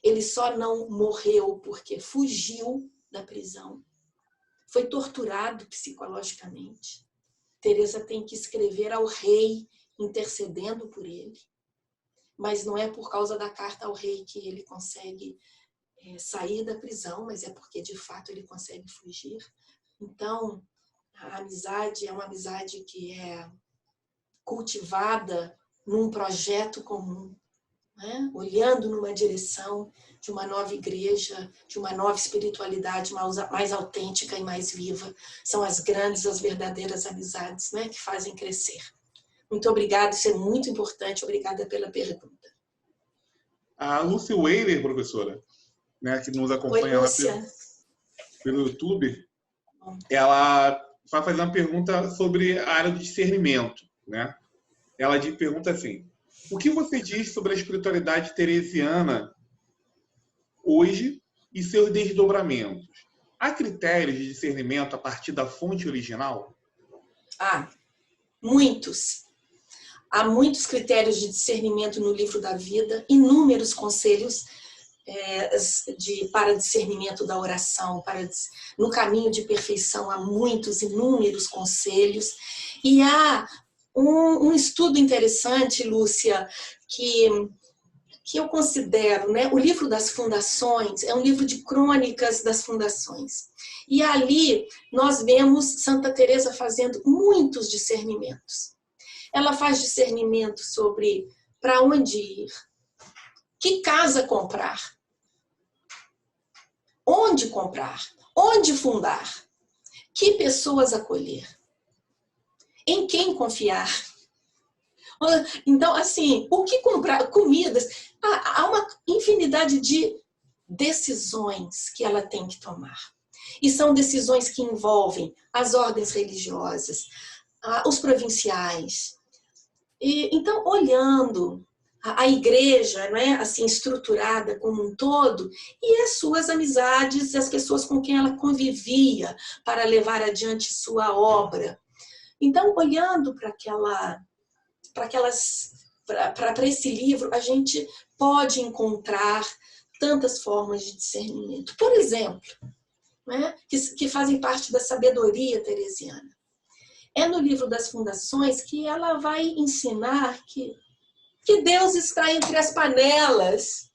Ele só não morreu porque fugiu da prisão. Foi torturado psicologicamente. Teresa tem que escrever ao rei, intercedendo por ele. Mas não é por causa da carta ao rei que ele consegue sair da prisão, mas é porque, de fato, ele consegue fugir. Então, a amizade é uma amizade que é cultivada num projeto comum, né? Olhando numa direção de uma nova igreja, de uma nova espiritualidade mais autêntica e mais viva. São as grandes, as verdadeiras amizades, né, que fazem crescer. Muito obrigada, isso é muito importante. Obrigada pela pergunta. A Lúcia Weiler, professora, né, que nos acompanha lá pelo YouTube, ela vai fazer uma pergunta sobre a área do discernimento, né? Ela pergunta assim: o que você diz sobre a espiritualidade teresiana hoje e seus desdobramentos? Há critérios de discernimento a partir da fonte original? Muitos. Há muitos critérios de discernimento no livro da vida, inúmeros conselhos para discernimento da oração, no caminho de perfeição há muitos, inúmeros conselhos. E há um estudo interessante, Lúcia, que eu considero, né? O livro das fundações é um livro de crônicas das fundações. E ali nós vemos Santa Teresa fazendo muitos discernimentos. Ela faz discernimento sobre para onde ir, que casa comprar, onde fundar, que pessoas acolher, em quem confiar. Então, assim, o que comprar? Comidas. Há uma infinidade de decisões que ela tem que tomar. E são decisões que envolvem as ordens religiosas, os provinciais. Então, olhando a igreja, não é, assim, estruturada como um todo, e as suas amizades, as pessoas com quem ela convivia para levar adiante sua obra. Então, olhando para esse livro, a gente pode encontrar tantas formas de discernimento. Por exemplo, né, que fazem parte da sabedoria teresiana. É no livro das fundações que ela vai ensinar que Deus está entre as panelas.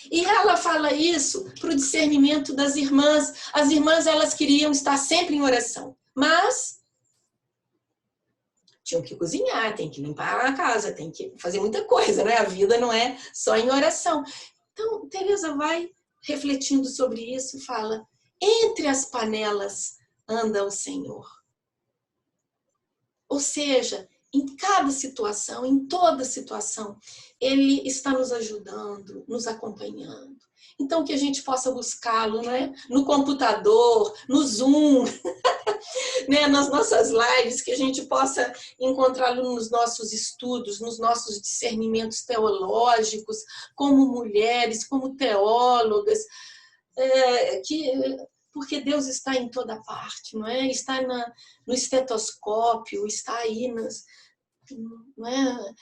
E ela fala isso para o discernimento das irmãs. As irmãs, elas queriam estar sempre em oração, mas tinham que cozinhar, tem que limpar a casa, tem que fazer muita coisa, né? A vida não é só em oração. Então, Teresa vai refletindo sobre isso e fala: entre as panelas anda o Senhor. Ou seja, em cada situação, em toda situação, Ele está nos ajudando, nos acompanhando. Então, que a gente possa buscá-lo, né? No computador, no Zoom, né? Nas nossas lives, que a gente possa encontrá-lo nos nossos estudos, nos nossos discernimentos teológicos, como mulheres, como teólogas, porque Deus está em toda parte, não é? Está no estetoscópio, está aí não é?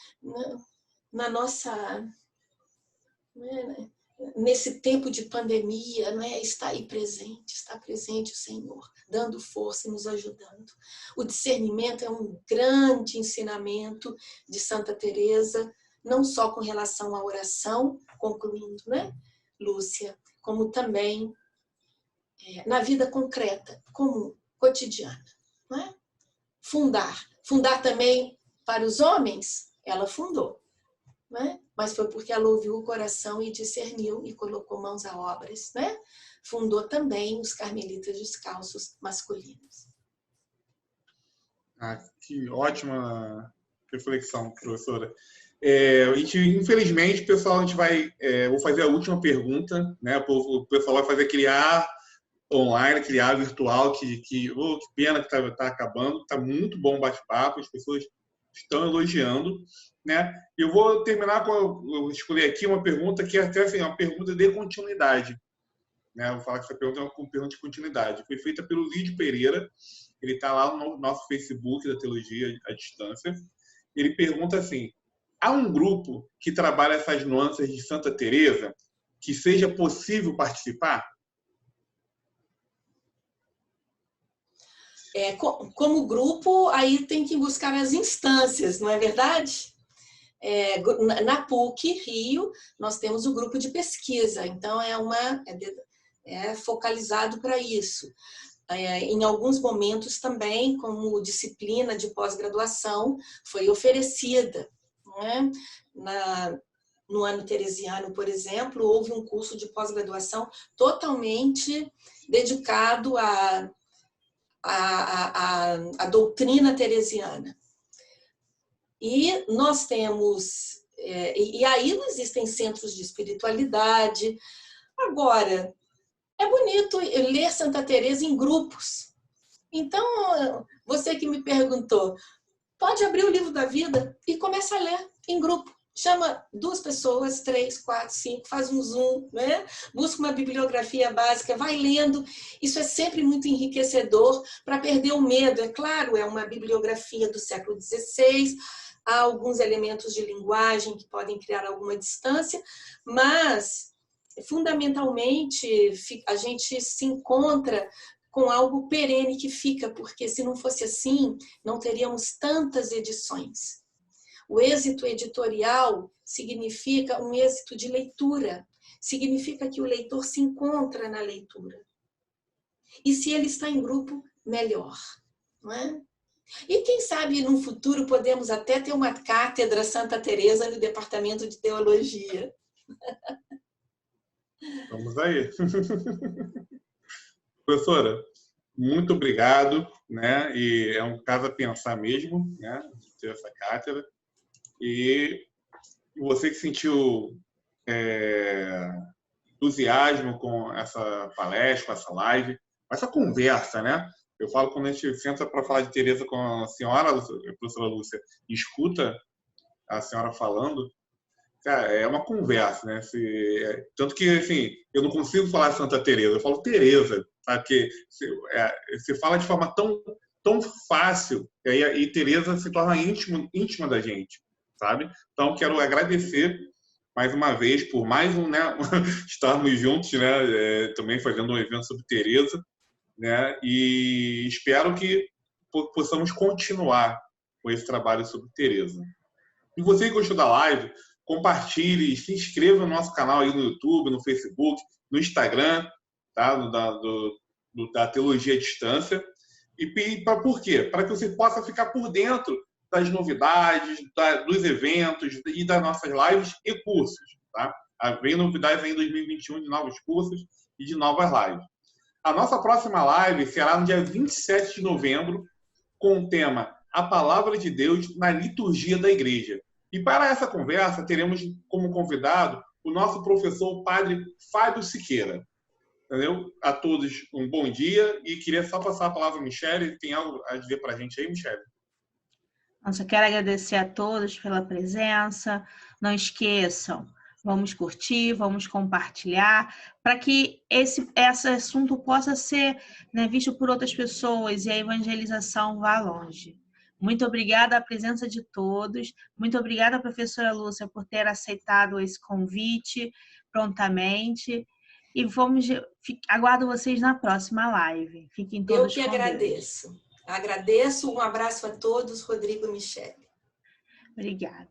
Na nossa, não é? Nesse tempo de pandemia, não é? Está aí presente, está presente o Senhor, dando força e nos ajudando. O discernimento é um grande ensinamento de Santa Teresa, não só com relação à oração, concluindo, né, Lúcia, como também na vida concreta, comum, cotidiana. Não é? Fundar também para os homens, ela fundou. Não é? Mas foi porque ela ouviu o coração e discerniu e colocou mãos a obras. Né? Fundou também os carmelitas descalços masculinos. Que ótima reflexão, professora. Infelizmente, pessoal, a gente vai... vou fazer a última pergunta. Né? O pessoal vai fazer criar online, criar virtual, que pena que está acabando. Está muito bom o bate-papo, as pessoas estão elogiando. Né? Eu vou terminar eu escolhi aqui uma pergunta que é até assim, uma pergunta de continuidade. Né? Vou falar que essa pergunta é uma pergunta de continuidade. Foi feita pelo Lídio Pereira, ele está lá no nosso Facebook da Teologia à Distância. Ele pergunta assim: há um grupo que trabalha essas nuances de Santa Teresa que seja possível participar? Como grupo, aí tem que buscar as instâncias, não é verdade? Na PUC Rio, nós temos o grupo de pesquisa, então é focalizado para isso. Em alguns momentos também, como disciplina de pós-graduação, foi oferecida. Né? No ano teresiano, por exemplo, houve um curso de pós-graduação totalmente dedicado à doutrina teresiana. E nós temos... e aí não existem centros de espiritualidade. Agora, É bonito ler Santa Teresa em grupos. Então, você que me perguntou, pode abrir o livro da vida e começa a ler em grupo. Chama 2 pessoas, 3, 4, 5, faz um Zoom, né? Busca uma bibliografia básica, vai lendo. Isso é sempre muito enriquecedor para perder o medo. É claro, é uma bibliografia do século XVI, há alguns elementos de linguagem que podem criar alguma distância, mas, fundamentalmente, a gente se encontra com algo perene que fica, porque se não fosse assim, não teríamos tantas edições. O êxito editorial significa um êxito de leitura, significa que o leitor se encontra na leitura. E se ele está em grupo, melhor, não é? E quem sabe no futuro podemos até ter uma cátedra Santa Teresa no departamento de teologia. Vamos aí. Professora, muito obrigado, né? E é um caso a pensar mesmo, né? Ter essa cátedra. E você que sentiu entusiasmo com essa palestra, com essa live, com essa conversa, né? Eu falo quando a gente senta para falar de Teresa com a senhora, a professora Lúcia, e escuta a senhora falando, cara, é uma conversa, né? Tanto que, assim, eu não consigo falar Santa Teresa, eu falo Teresa, sabe? Porque você fala de forma tão fácil, e Teresa se torna íntima da gente, sabe? Então, quero agradecer mais uma vez por mais né, estarmos juntos, né? Também fazendo um evento sobre Teresa, né? E espero que possamos continuar com esse trabalho sobre Teresa. E você que gostou da live, compartilhe, se inscreva no nosso canal aí no YouTube, no Facebook, no Instagram, tá? Da Teologia à Distância. E por quê? Para que você possa ficar por dentro das novidades, dos eventos e das nossas lives e cursos. Tá? Vem novidades aí em 2021 de novos cursos e de novas lives. A nossa próxima live será no dia 27 de novembro, com o tema A Palavra de Deus na Liturgia da Igreja. E para essa conversa, teremos como convidado o nosso professor, padre Fábio Siqueira. Entendeu? A todos um bom dia e queria só passar a palavra a Michele. Tem algo a dizer para a gente aí, Michele? Nossa, quero agradecer a todos pela presença. Não esqueçam, vamos curtir, vamos compartilhar, para que esse assunto possa ser, né, visto por outras pessoas e a evangelização vá longe. Muito obrigada à presença de todos. Muito obrigada, professora Lúcia, por ter aceitado esse convite prontamente. E aguardo vocês na próxima live. Fiquem todos com Deus. Eu que agradeço. Agradeço. Um abraço a todos, Rodrigo e Michele. Obrigada.